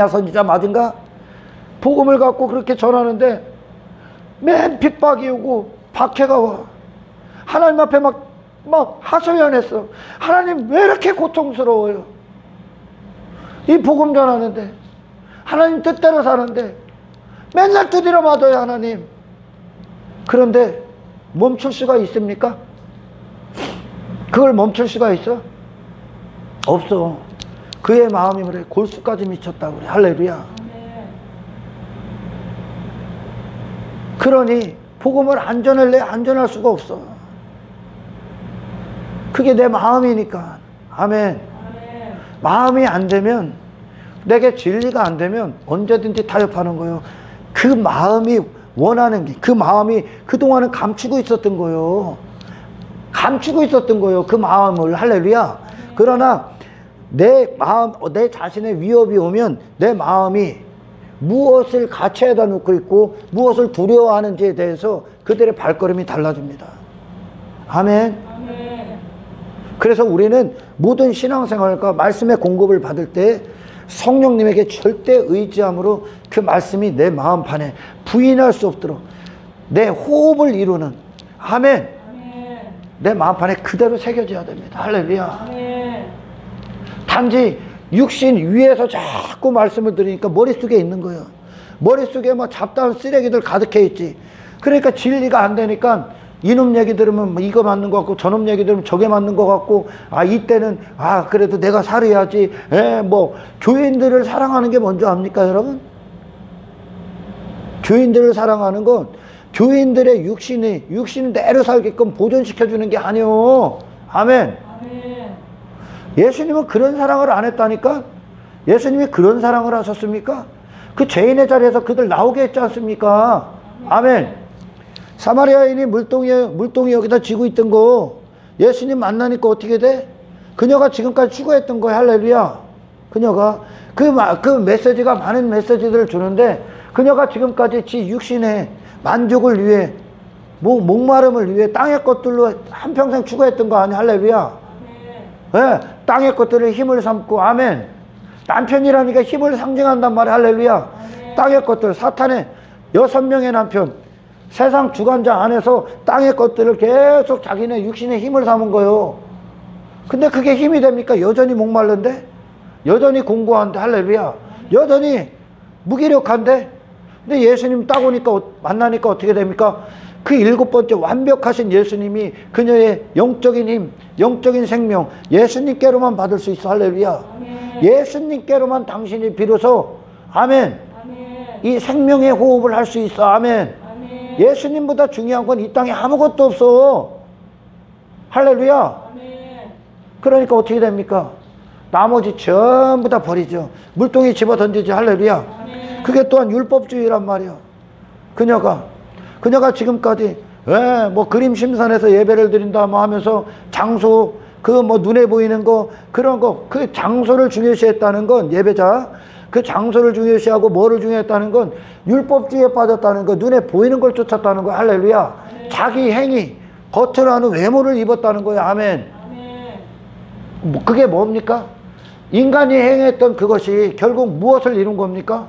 선지자 맞은가? 복음을 갖고 그렇게 전하는데 맨 핍박이 오고 박해가 와. 하나님 앞에 막 하소연했어. 하나님 왜 이렇게 고통스러워요? 이 복음 전하는데, 하나님 뜻대로 사는데 맨날 두드려 맞아요. 하나님. 그런데 멈출 수가 있습니까? 그걸 멈출 수가 있어? 없어. 그의 마음이 그래. 골수까지 미쳤다고 그래. 할렐루야. 그러니 복음을 안전할 수가 없어. 그게 내 마음이니까. 아멘. 마음이 안 되면, 내게 진리가 안 되면 언제든지 타협하는 거예요. 그 마음이 원하는 게, 그 마음이 그동안은 감추고 있었던 거예요. 그 마음을. 할렐루야. 그러나 내 마음, 내 자신의 위협이 오면 내 마음이 무엇을 가치에다 놓고 있고 무엇을 두려워하는지에 대해서 그들의 발걸음이 달라집니다. 아멘. 그래서 우리는 모든 신앙생활과 말씀의 공급을 받을 때 성령님에게 절대 의지함으로 그 말씀이 내 마음판에 부인할 수 없도록 내 호흡을 이루는, 아멘, 내 마음판에 그대로 새겨져야 됩니다. 할렐루야. 단지 육신 위에서 자꾸 말씀을 들으니까 머릿속에 있는 거예요. 머릿속에 막 잡다한 쓰레기들 가득해 있지. 그러니까 진리가 안 되니까 이놈 얘기 들으면 이거 맞는 것 같고, 저놈 얘기 들으면 저게 맞는 것 같고, 이때는 그래도 내가 살아야지. 교인들을 사랑하는 게 뭔지 압니까 여러분? 교인들을 사랑하는 건 교인들의 육신이 내로 살게끔 보존시켜주는 게 아니요. 아멘. 예수님은 그런 사랑을 안 했다니까? 예수님이 그런 사랑을 하셨습니까? 그 죄인의 자리에서 그들 나오게 했지 않습니까? 아멘. 사마리아인이 물동이 여기다 쥐고 있던 거 예수님 만나니까 어떻게 돼? 그녀가 지금까지 추구했던 거야. 할렐루야. 그녀가 그 메시지가 많은 메시지들을 주는데, 그녀가 지금까지 지 육신의 만족을 위해, 목마름을 위해 땅의 것들로 한평생 추구했던 거 아니야. 할렐루야. 네, 땅의 것들을 힘을 삼고, 아멘. 남편이라니까 힘을 상징한단 말이야. 할렐루야. 아멘. 땅의 것들, 사탄의 6명의 남편, 세상 주관자 안에서 땅의 것들을 계속 자기네 육신의 힘을 삼은 거예요. 근데 그게 힘이 됩니까? 여전히 목말른데? 여전히 공고한데? 할렐루야. 여전히 무기력한데? 근데 예수님 딱 오니까, 만나니까 어떻게 됩니까? 그 7번째 완벽하신 예수님이 그녀의 영적인 힘, 영적인 생명, 예수님께로만 받을 수 있어. 할렐루야. 아멘. 예수님께로만 당신이 비로소, 아멘, 아멘, 이 생명의 호흡을 할 수 있어. 아멘. 예수님보다 중요한 건 이 땅에 아무것도 없어. 할렐루야. 그러니까 어떻게 됩니까? 나머지 전부 다 버리죠. 물동에 집어 던지지. 할렐루야. 그게 또한 율법주의란 말이야. 그녀가 지금까지 뭐 그림 심산에서 예배를 드린다 뭐 하면서 장소 그 뭐 눈에 보이는 거 그런 거 그 장소를 중요시했다는 건 예배자 그 장소를 중요시하고 뭐를 중요했다는 건 율법주의에 빠졌다는 거 눈에 보이는 걸 쫓았다는 거. 할렐루야. 자기 행위 겉으로 하는 외모를 입었다는 거예요. 아멘. 뭐 그게 뭡니까? 인간이 행했던 그것이 결국 무엇을 이룬 겁니까?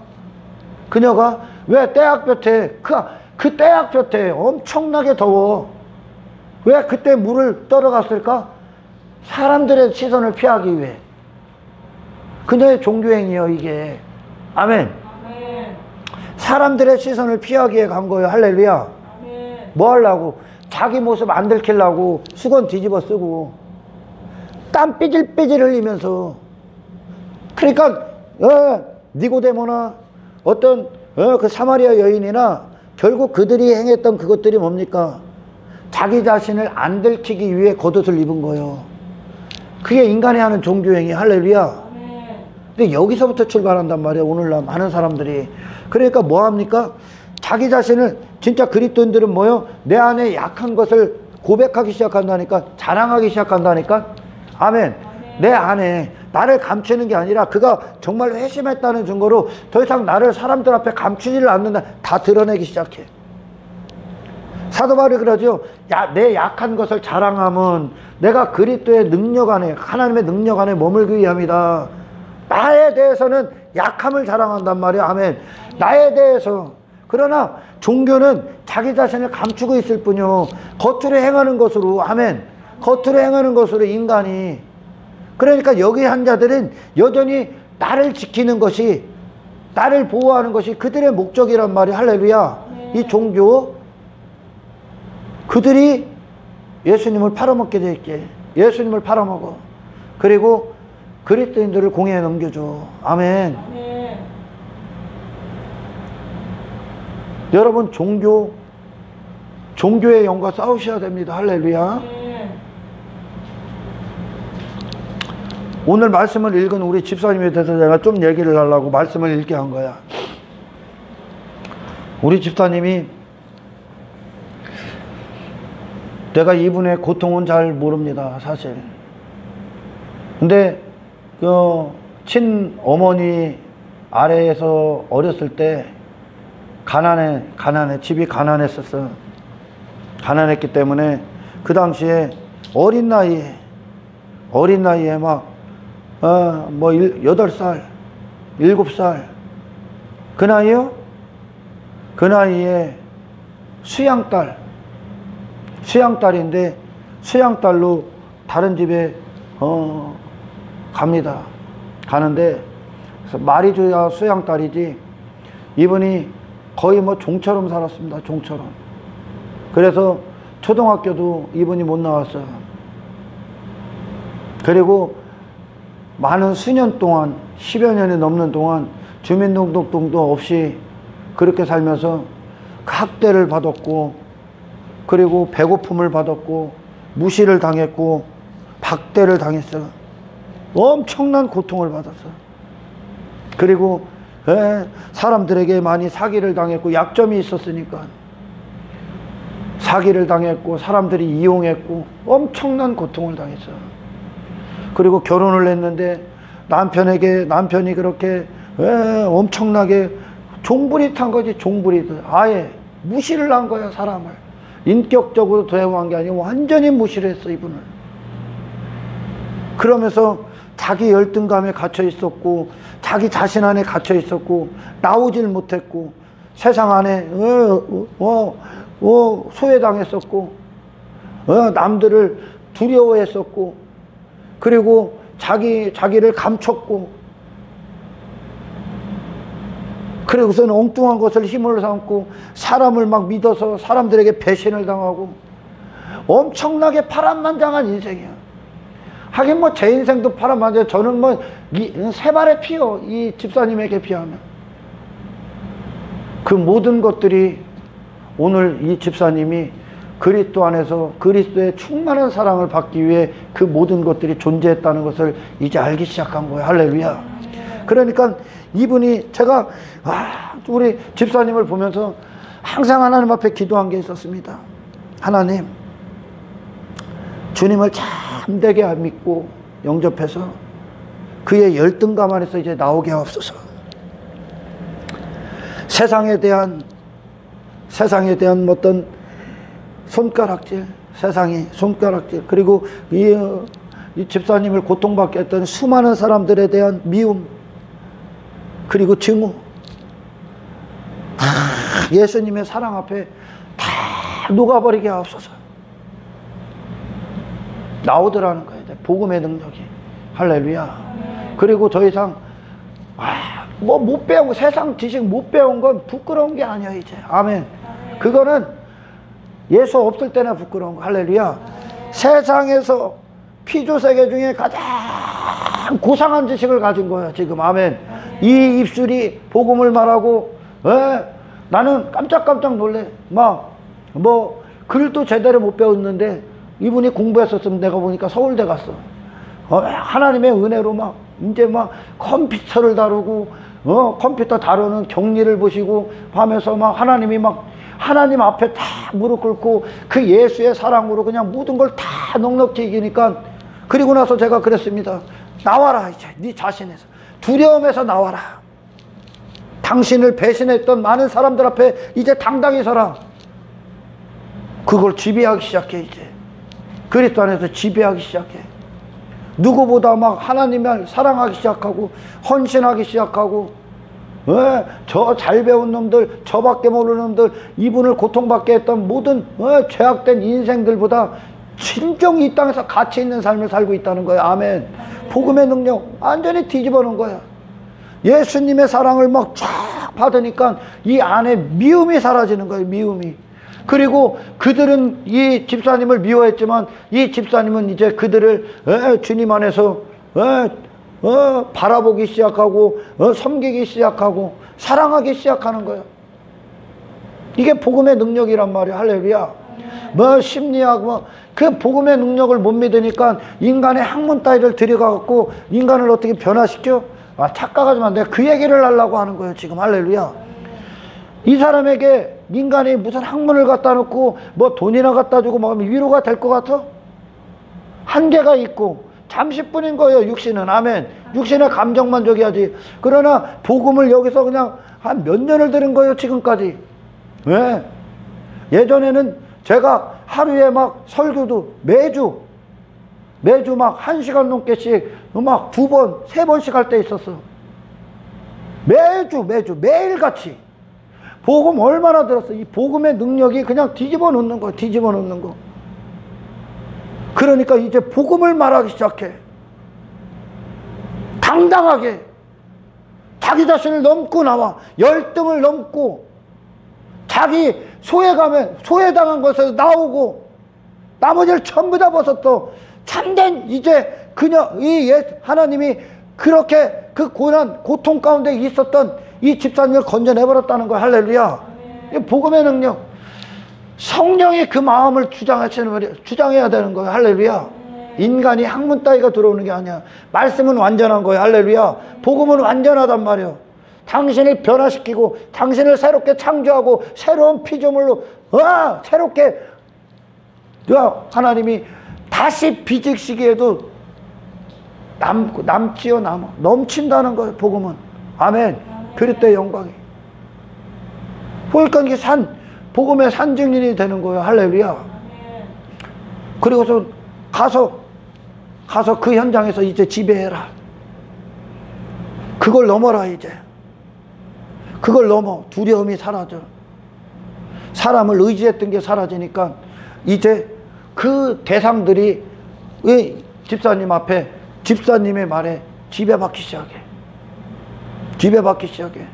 그녀가 왜 떼약볕에 그 떼약볕에 엄청나게 더워 왜 그때 물을 떨어갔을까? 사람들의 시선을 피하기 위해. 그녀의 종교행위요 이게. 아멘. 사람들의 시선을 피하기 위해 간 거예요. 할렐루야. 뭐 하려고? 자기 모습 안 들키려고 수건 뒤집어 쓰고 땀 삐질삐질 흘리면서. 그러니까 니고데모나 어떤 그 사마리아 여인이나 결국 그들이 행했던 그것들이 뭡니까? 자기 자신을 안 들키기 위해 겉옷을 입은 거예요. 그게 인간이 하는 종교행위. 할렐루야. 근데 여기서부터 출발한단 말이에요. 오늘날 많은 사람들이. 그러니까 뭐 합니까? 자기 자신을 진짜 그리스도인들은 뭐요? 내 안에 약한 것을 고백하기 시작한다니까. 자랑하기 시작한다니까. 아멘. 내 안에 나를 감추는 게 아니라 그가 정말 회심했다는 증거로 더 이상 나를 사람들 앞에 감추지를 않는다. 다 드러내기 시작해. 사도 바울이 그러죠. 내 약한 것을 자랑함은 내가 그리스도의 능력 안에 하나님의 능력 안에 머물기 위함이다. 나에 대해서는 약함을 자랑한단 말이야. 아멘. 나에 대해서. 그러나 종교는 자기 자신을 감추고 있을 뿐이요. 겉으로 행하는 것으로. 아멘. 겉으로 행하는 것으로 인간이. 그러니까 여기 한 자들은 여전히 나를 지키는 것이 나를 보호하는 것이 그들의 목적이란 말이야. 할렐루야. 이 종교 그들이 예수님을 팔아먹게 돼 있게. 예수님을 팔아먹어. 그리고 그리스도인들을 공회에 넘겨줘. 아멘. 여러분 종교의 영과 싸우셔야 됩니다. 할렐루야. 오늘 말씀을 읽은 우리 집사님에 대해서 내가 좀 얘기를 하려고 말씀을 읽게 한 거야. 우리 집사님이 내가 이분의 고통은 잘 모릅니다. 사실. 근데 그 친어머니 아래에서 어렸을 때 가난해 집이 가난했었어. 가난했기 때문에 그 당시에 어린 나이에 막 8살 7살 그 나이에 수양딸인데 수양딸로 다른 집에 갑니다. 가는데 그래서 말이 줘야 수양딸이지 이분이 거의 뭐 종처럼 살았습니다. 종처럼. 그래서 초등학교도 이분이 못 나왔어요. 그리고 많은 수년 동안 10여 년이 넘는 동안 주민등록증도 없이 그렇게 살면서 학대를 받았고 그리고 배고픔을 받았고 무시를 당했고 박대를 당했어요. 엄청난 고통을 받았어요. 그리고 사람들에게 많이 사기를 당했고 약점이 있었으니까 사기를 당했고 사람들이 이용했고 엄청난 고통을 당했어요. 그리고 결혼을 했는데 남편이 그렇게 엄청나게 종부릿한 거지. 종부릿. 아예 무시를 한 거야. 사람을 인격적으로 대우한 게 아니고 완전히 무시를 했어. 이분을. 그러면서 자기 열등감에 갇혀 있었고 자기 자신 안에 갇혀 있었고 나오질 못했고 세상 안에 소외당했었고 남들을 두려워했었고 그리고 자기를 감췄고 그리고서는 엉뚱한 것을 힘을 삼고 사람을 막 믿어서 사람들에게 배신을 당하고 엄청나게 파란만장한 인생이야. 하긴 뭐 제 인생도 파란만장. 저는 뭐 세 발의 피요. 이 집사님에게 비하면. 그 모든 것들이 오늘 이 집사님이 그리스도 안에서 그리스도의 충만한 사랑을 받기 위해 그 모든 것들이 존재했다는 것을 이제 알기 시작한 거예요. 할렐루야. 그러니까 이분이 제가 우리 집사님을 보면서 항상 하나님 앞에 기도한 게 있었습니다. 하나님, 주님을 참되게 믿고 영접해서 그의 열등감 안에서 이제 나오게 하옵소서. 세상에 대한 어떤 손가락질, 세상의 손가락질, 그리고 이 집사님을 고통받게 했던 수많은 사람들에 대한 미움, 그리고 증오, 다 예수님의 사랑 앞에 다 녹아버리게 하옵소서. 나오더라는 거예요. 복음의 능력이. 할렐루야. 그리고 더 이상 뭐 못 배운 거, 세상 지식 못 배운 건 부끄러운 게 아니야 이제. 아멘. 그거는 예수 없을 때나 부끄러운 거. 할렐루야. 세상에서 피조세계 중에 가장 고상한 지식을 가진 거야 지금. 아멘. 이 입술이 복음을 말하고, 나는 깜짝깜짝 놀래. 뭐 글도 제대로 못 배웠는데 이분이 공부했었으면 내가 보니까 서울대 갔어. 하나님의 은혜로 이제 컴퓨터를 다루고, 컴퓨터 다루는 경리를 보시고 하면서 하나님이 하나님 앞에 다 무릎 꿇고 그 예수의 사랑으로 그냥 모든 걸 다 넉넉히 이기니까, 그리고 나서 제가 그랬습니다. 나와라, 이제 네 자신에서, 두려움에서 나와라. 당신을 배신했던 많은 사람들 앞에 이제 당당히 서라. 그걸 지배하기 시작해. 이제 그리스도 안에서 지배하기 시작해. 누구보다 하나님을 사랑하기 시작하고 헌신하기 시작하고, 저 잘 배운 놈들, 저밖에 모르는 놈들, 이분을 고통받게 했던 모든 죄악된 인생들보다 진정 이 땅에서 가치 있는 삶을 살고 있다는 거예요. 아멘. 복음의 능력 완전히 뒤집어 놓은 거야. 예수님의 사랑을 쫙 받으니까 이 안에 미움이 사라지는 거예요. 미움이. 그리고 그들은 이 집사님을 미워했지만 이 집사님은 이제 그들을 주님 안에서 바라보기 시작하고 섬기기 시작하고 사랑하기 시작하는 거예요. 이게 복음의 능력이란 말이에요. 할렐루야. 심리학 그 복음의 능력을 못 믿으니까 인간의 학문 따위를 들여가갖고 인간을 어떻게 변화시켜? 착각하지 마. 내가 그 얘기를 하려고 하는 거예요 지금. 할렐루야. 이 사람에게 인간이 무슨 학문을 갖다 놓고 돈이나 갖다 주고 위로가 될 것 같아? 한계가 있고 잠시뿐인 거예요 육신은. 아멘. 육신의 감정만 저기 하지. 그러나 복음을 여기서 그냥 한 몇 년을 들은 거예요 지금까지. 왜? 예전에는 제가 하루에 설교도 매주 1시간 넘게씩 2번 3번씩 할 때 있었어. 매주 매일같이 복음 얼마나 들었어. 이 복음의 능력이 그냥 뒤집어 놓는 거. 뒤집어 놓는 거. 그러니까 이제 복음을 말하기 시작해. 당당하게 자기 자신을 넘고 나와. 열등을 넘고 자기 소외당한 것에서 나오고 나머지를 전부 다 벗었어. 참된 이제 하나님이 그렇게 그 고통 가운데 있었던 이 집사님을 건져내버렸다는 거야. 할렐루야. 이 복음의 능력. 성령이 그 마음을 주장해야 되는 거야. 할렐루야. 인간이 학문 따위가 들어오는 게 아니야. 말씀은 완전한 거야. 할렐루야. 복음은 완전하단 말이야. 당신을 변화시키고 당신을 새롭게 창조하고 새로운 피조물로 새롭게 하나님이 다시 빚으시기에도 남지요. 남아 넘친다는 거예요. 복음은. 아멘. 그리스도의 영광이. 그러니까 이게 복음의 산증인이 되는 거예요. 할렐루야. 그리고서 가서 그 현장에서 이제 지배해라. 그걸 넘어라. 이제 그걸 넘어. 두려움이 사라져. 사람을 의지했던 게 사라지니까 이제 그 대상들이 집사님 앞에 집사님의 말에 지배받기 시작해. 지배받기 시작해.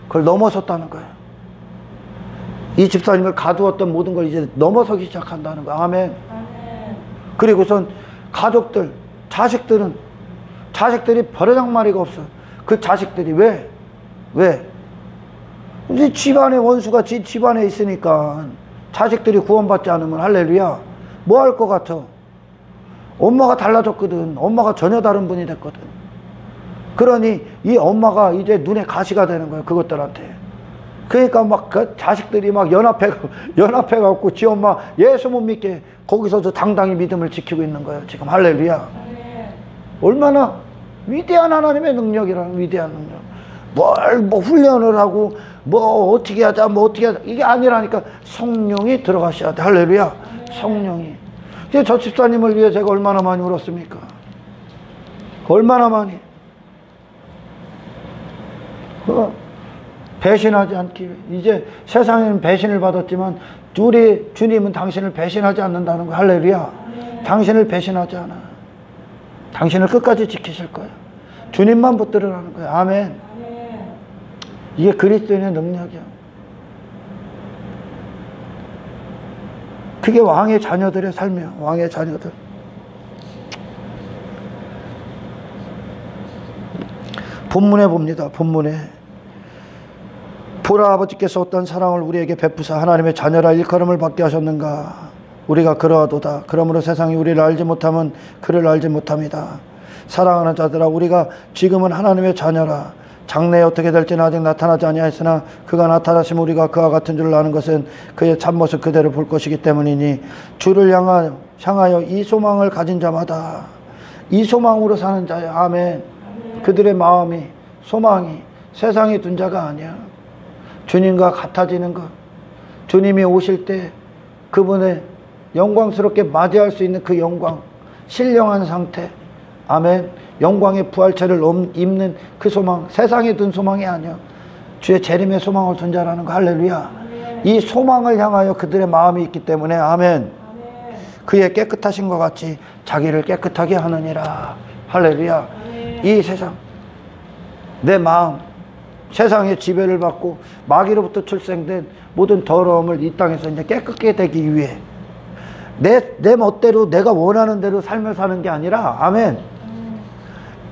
그걸 넘어섰다는 거예요. 이 집사님을 가두었던 모든 걸 이제 넘어서기 시작한다는 거야. 아멘. 그리고선 가족들, 자식들이 버르장머리가 없어. 그 자식들이 왜? 근데 집안에 원수가 집안에 있으니까 자식들이 구원받지 않으면 할렐루야 뭐 할 것 같아? 엄마가 달라졌거든. 엄마가 전혀 다른 분이 됐거든. 그러니 이 엄마가 이제 눈에 가시가 되는 거예요. 그것들한테. 그러니까 막 그 자식들이 막 연합해갖고 지 엄마 예수 못 믿게 거기서도 당당히 믿음을 지키고 있는 거예요. 지금 할렐루야. 얼마나 위대한 하나님의 능력이라는 위대한 능력. 뭐 훈련을 하고 뭐 어떻게 하자 이게 아니라니까 성령이 들어가셔야 돼. 할렐루야. 성령이. 이제 저 집사님을 위해 제가 얼마나 많이 울었습니까? 얼마나 많이. 배신하지 않기 위해. 이제 세상에는 배신을 받았지만 우리 주님은 당신을 배신하지 않는다는 거야. 할렐루야. 당신을 배신하지 않아. 당신을 끝까지 지키실 거야. 주님만 붙들으라는 거야. 아멘. 이게 그리스도인의 능력이야. 그게 왕의 자녀들의 삶이야. 왕의 자녀들. 본문에 봅니다. 본문에 보라 아버지께서 어떤 사랑을 우리에게 베푸사 하나님의 자녀라 일컬음을 받게 하셨는가. 우리가 그러하도다. 그러므로 세상이 우리를 알지 못하면 그를 알지 못합니다. 사랑하는 자들아 우리가 지금은 하나님의 자녀라. 장래에 어떻게 될지는 아직 나타나지 아니하였으나 그가 나타나시면 우리가 그와 같은 줄을 아는 것은 그의 참모습 그대로 볼 것이기 때문이니 주를 향하여 이 소망을 가진 자마다 이 소망으로 사는 자야. 아멘. 그들의 마음이 소망이 세상에 둔 자가 아니야. 주님과 같아지는 것. 주님이 오실 때 그분의 영광스럽게 맞이할 수 있는 그 영광, 신령한 상태. 아멘. 영광의 부활체를 입는 그 소망, 세상에 둔 소망이 아니야. 주의 재림의 소망을 둔 자라는 거. 할렐루야. 이 소망을 향하여 그들의 마음이 있기 때문에 아멘. 그의 깨끗하신 것 같이 자기를 깨끗하게 하느니라. 할렐루야. 이 세상, 내 마음, 세상의 지배를 받고 마귀로부터 출생된 모든 더러움을 이 땅에서 이제 깨끗게 되기 위해 내 멋대로 내가 원하는 대로 삶을 사는 게 아니라 아멘.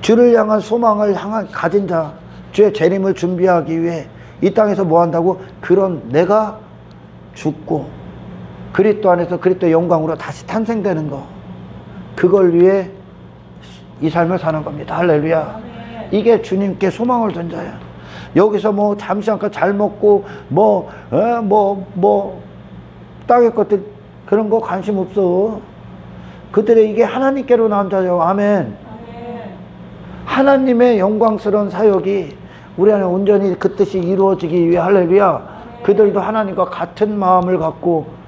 주를 향한 소망을 가진 자, 주의 재림을 준비하기 위해 이 땅에서 뭐 한다고? 그런 내가 죽고 그리스도 안에서 그리스도의 영광으로 다시 탄생되는 거, 그걸 위해 이 삶을 사는 겁니다. 할렐루야. 이게 주님께 소망을 둔 자야. 여기서 뭐 잠시 잠깐 잘 먹고 땅의 것들 그런 거 관심 없어. 그들의 이게 하나님께로 나온 자요. 아멘. 하나님의 영광스러운 사역이 우리 안에 온전히 그 뜻이 이루어지기 위해 할렐루야. 그들도 하나님과 같은 마음을 갖고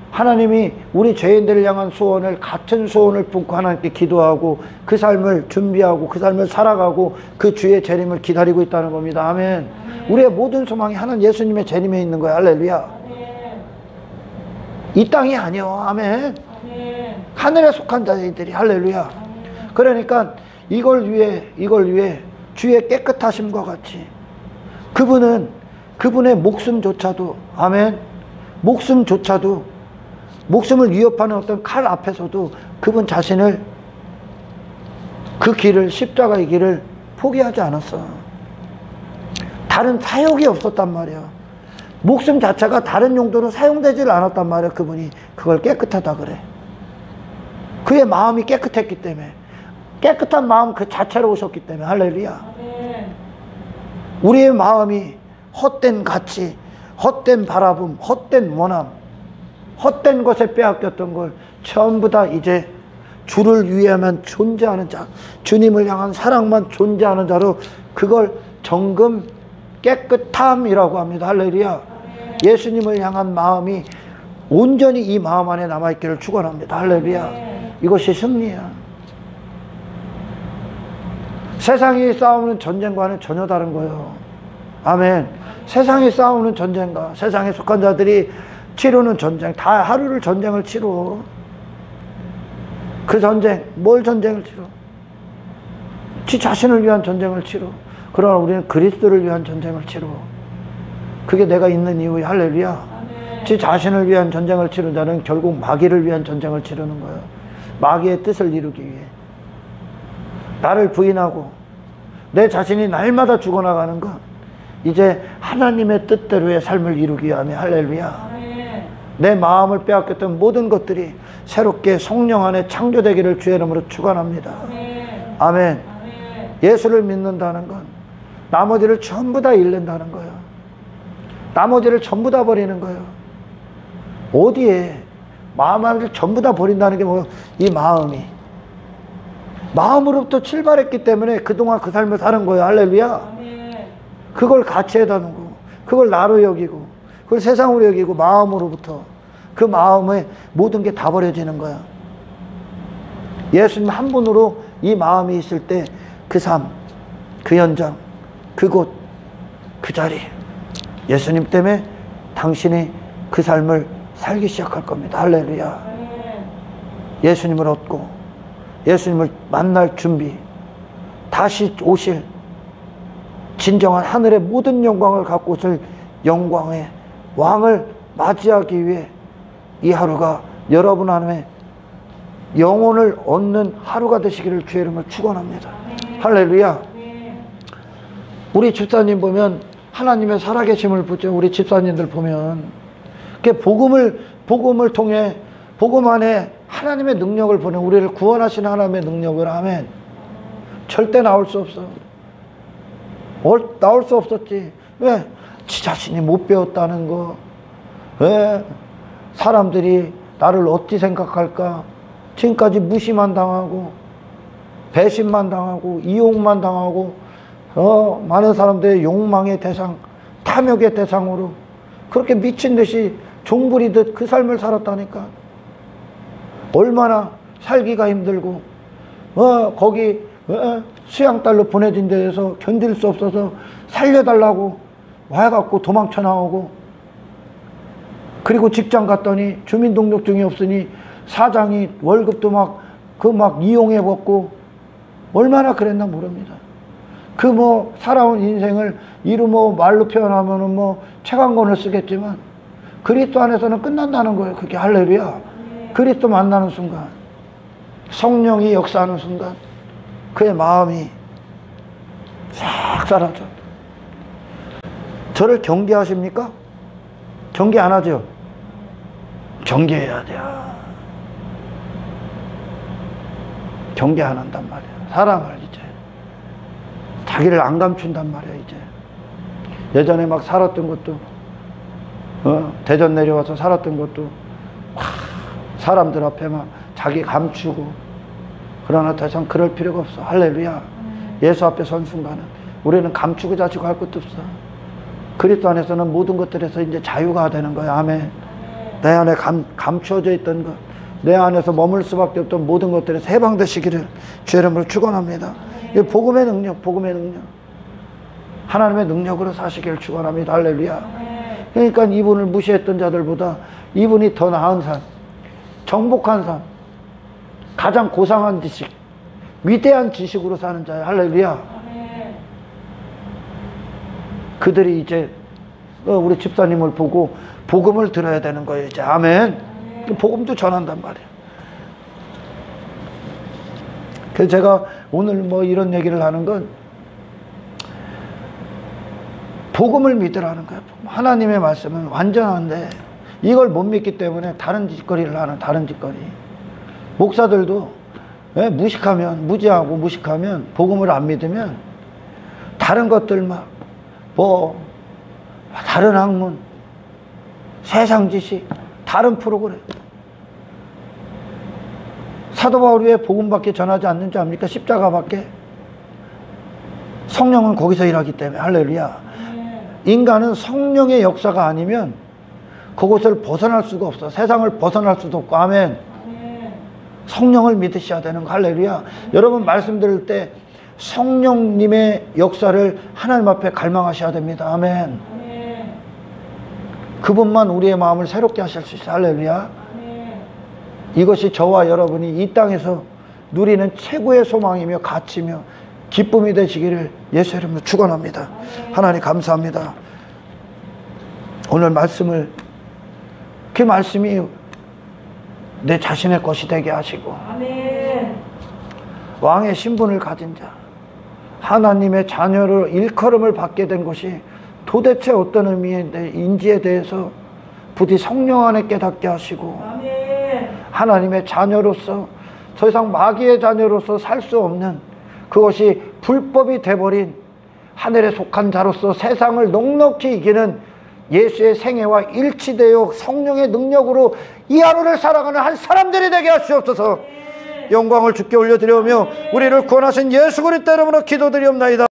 하나님이 우리 죄인들을 향한 소원을 같은 소원을 품고 하나님께 기도하고 그 삶을 준비하고 그 삶을 살아가고 그 주의 재림을 기다리고 있다는 겁니다. 아멘. 우리의 모든 소망이 하나님 예수님의 재림에 있는 거야. 할렐루야. 이 땅이 아니요. 아멘. 하늘에 속한 자들이. 할렐루야. 그러니까 이걸 위해 주의 깨끗하심과 같이 그분의 목숨조차도 아멘. 목숨을 위협하는 어떤 칼 앞에서도 그분 자신을 그 길을 십자가의 길을 포기하지 않았어. 다른 사역이 없었단 말이야. 목숨 자체가 다른 용도로 사용되질 않았단 말이야. 그분이 그걸 깨끗하다 그래. 그의 마음이 깨끗했기 때문에, 깨끗한 마음 그 자체로 오셨기 때문에. 할렐루야. 우리의 마음이 헛된 가치, 헛된 바라봄, 헛된 원함, 헛된 것에 빼앗겼던 걸 전부 다 이제 주를 위해만 존재하는 자, 주님을 향한 사랑만 존재하는 자로 그걸 정금 깨끗함이라고 합니다. 할렐루야. 예수님을 향한 마음이 온전히 이 마음 안에 남아있기를 축원합니다. 할렐루야. 이것이 승리야. 세상이 싸우는 전쟁과는 전혀 다른 거예요. 아멘. 세상이 싸우는 전쟁과 세상에 속한 자들이 치르는 전쟁, 다 하루를 전쟁을 치러. 그 전쟁, 뭘 전쟁을 치러? 지 자신을 위한 전쟁을 치러. 그러나 우리는 그리스도를 위한 전쟁을 치러. 그게 내가 있는 이유야. 할렐루야. 지 자신을 위한 전쟁을 치르는 자는 결국 마귀를 위한 전쟁을 치르는 거예요. 마귀의 뜻을 이루기 위해. 나를 부인하고 내 자신이 날마다 죽어나가는 건 이제 하나님의 뜻대로의 삶을 이루기 위함에 할렐루야. 내 마음을 빼앗겼던 모든 것들이 새롭게 성령 안에 창조되기를 주의 이름으로 축원합니다. 아멘. 예수를 믿는다는 건 나머지를 전부 다 잃는다는 거예요. 나머지를 전부 다 버리는 거예요. 어디에 마음을 전부 다 버린다는 게 뭐예요? 이 마음으로부터 출발했기 때문에 그동안 그 삶을 사는 거예요. 할렐루야. 그걸 가치에다 놓고 그걸 나로 여기고 그걸 세상으로 여기고 마음으로부터 그 마음에 모든 게 다 버려지는 거야. 예수님 한 분으로 이 마음이 있을 때 그 삶, 그 현장, 그곳, 그 자리, 예수님 때문에 당신이 그 삶을 살기 시작할 겁니다. 할렐루야. 예수님을 얻고 예수님을 만날 준비, 다시 오실 진정한 하늘의 모든 영광을 갖고 오실 영광의 왕을 맞이하기 위해 이 하루가 여러분 안에 영혼을 얻는 하루가 되시기를 주의 이름으로 축원합니다. 할렐루야. 우리 집사님 보면 하나님의 살아계심을 보죠. 우리 집사님들 보면 복음을 통해 복음 안에 하나님의 능력을 보내 우리를 구원하시는 하나님의 능력을 아멘. 절대 나올 수 없어. 나올 수 없었지. 왜? 지 자신이 못 배웠다는 거. 왜? 사람들이 나를 어찌 생각할까? 지금까지 무시만 당하고 배신만 당하고 이용만 당하고 많은 사람들의 욕망의 대상, 탐욕의 대상으로 그렇게 미친 듯이 종부리듯 그 삶을 살았다니까. 얼마나 살기가 힘들고 거기 수양딸로 보내진 데에서 견딜 수 없어서 살려달라고 와갖고 도망쳐 나오고, 그리고 직장 갔더니 주민등록증이 없으니 사장이 월급도 막 이용해 먹고 얼마나 그랬나 모릅니다. 살아온 인생을 말로 표현하면은 채광권을 쓰겠지만 그리스도 안에서는 끝난다는 거예요. 그게 할렐루야. 그리스도 만나는 순간, 성령이 역사하는 순간 그의 마음이 싹 사라져. 저를 경계하십니까? 경계 안 하죠? 경계해야 돼요. 경계 안 한단 말이에요. 사람을 이제 자기를 안 감춘단 말이에요. 이제 예전에 막 살았던 것도 대전 내려와서 살았던 것도 사람들 앞에 막 자기 감추고, 그러나 더 이상 그럴 필요가 없어. 할렐루야. 예수 앞에 선 순간은 우리는 감추고 자치고 할 것도 없어. 그리스도 안에서는 모든 것들에서 이제 자유가 되는 거야. 아멘. 내 안에 감추어져 있던 것, 내 안에서 머물 수밖에 없던 모든 것들에서 해방되시기를 주의 이름으로 축원합니다. 이 복음의 능력, 하나님의 능력으로 사시기를 축원합니다. 할렐루야. 그러니까 이분을 무시했던 자들보다 이분이 더 나은 삶, 정복한 삶, 가장 고상한 지식, 위대한 지식으로 사는 자예요. 할렐루야. 그들이 이제 우리 집사님을 보고 복음을 들어야 되는 거예요. 이제 아멘. 복음도 전한단 말이에요. 그래서 제가 오늘 이런 얘기를 하는 건 복음을 믿으라는 거예요. 하나님의 말씀은 완전한데 이걸 못 믿기 때문에 다른 짓거리를 하는, 다른 짓거리. 목사들도 무지하고 무식하면, 복음을 안 믿으면 다른 것들 다른 학문, 세상 지식, 다른 프로그램. 사도 바울이 왜 복음밖에 전하지 않는지 압니까? 십자가밖에. 성령은 거기서 일하기 때문에. 할렐루야. 인간은 성령의 역사가 아니면 그곳을 벗어날 수가 없어. 세상을 벗어날 수도 없고. 아멘. 성령을 믿으셔야 되는 거. 할렐루야. 여러분 말씀 들을 때 성령님의 역사를 하나님 앞에 갈망하셔야 됩니다. 아멘. 그분만 우리의 마음을 새롭게 하실 수 있어요. 할렐루야. 이것이 저와 여러분이 이 땅에서 누리는 최고의 소망이며 가치며 기쁨이 되시기를 예수 이름으로 축원합니다. 하나님 감사합니다. 오늘 말씀을, 그 말씀이 내 자신의 것이 되게 하시고, 왕의 신분을 가진 자, 하나님의 자녀로 일컬음을 받게 된 것이 도대체 어떤 의미인지에 대해서 부디 성령 안에 깨닫게 하시고 하나님의 자녀로서 더 이상 마귀의 자녀로서 살 수 없는 그것이 불법이 돼버린 하늘에 속한 자로서 세상을 넉넉히 이기는 예수의 생애와 일치되어 성령의 능력으로 이 하루를 살아가는 한 사람들이 되게 하시옵소서. 영광을 주께 올려드리오며 우리를 구원하신 예수 그리스도 이름으로 기도드리옵나이다.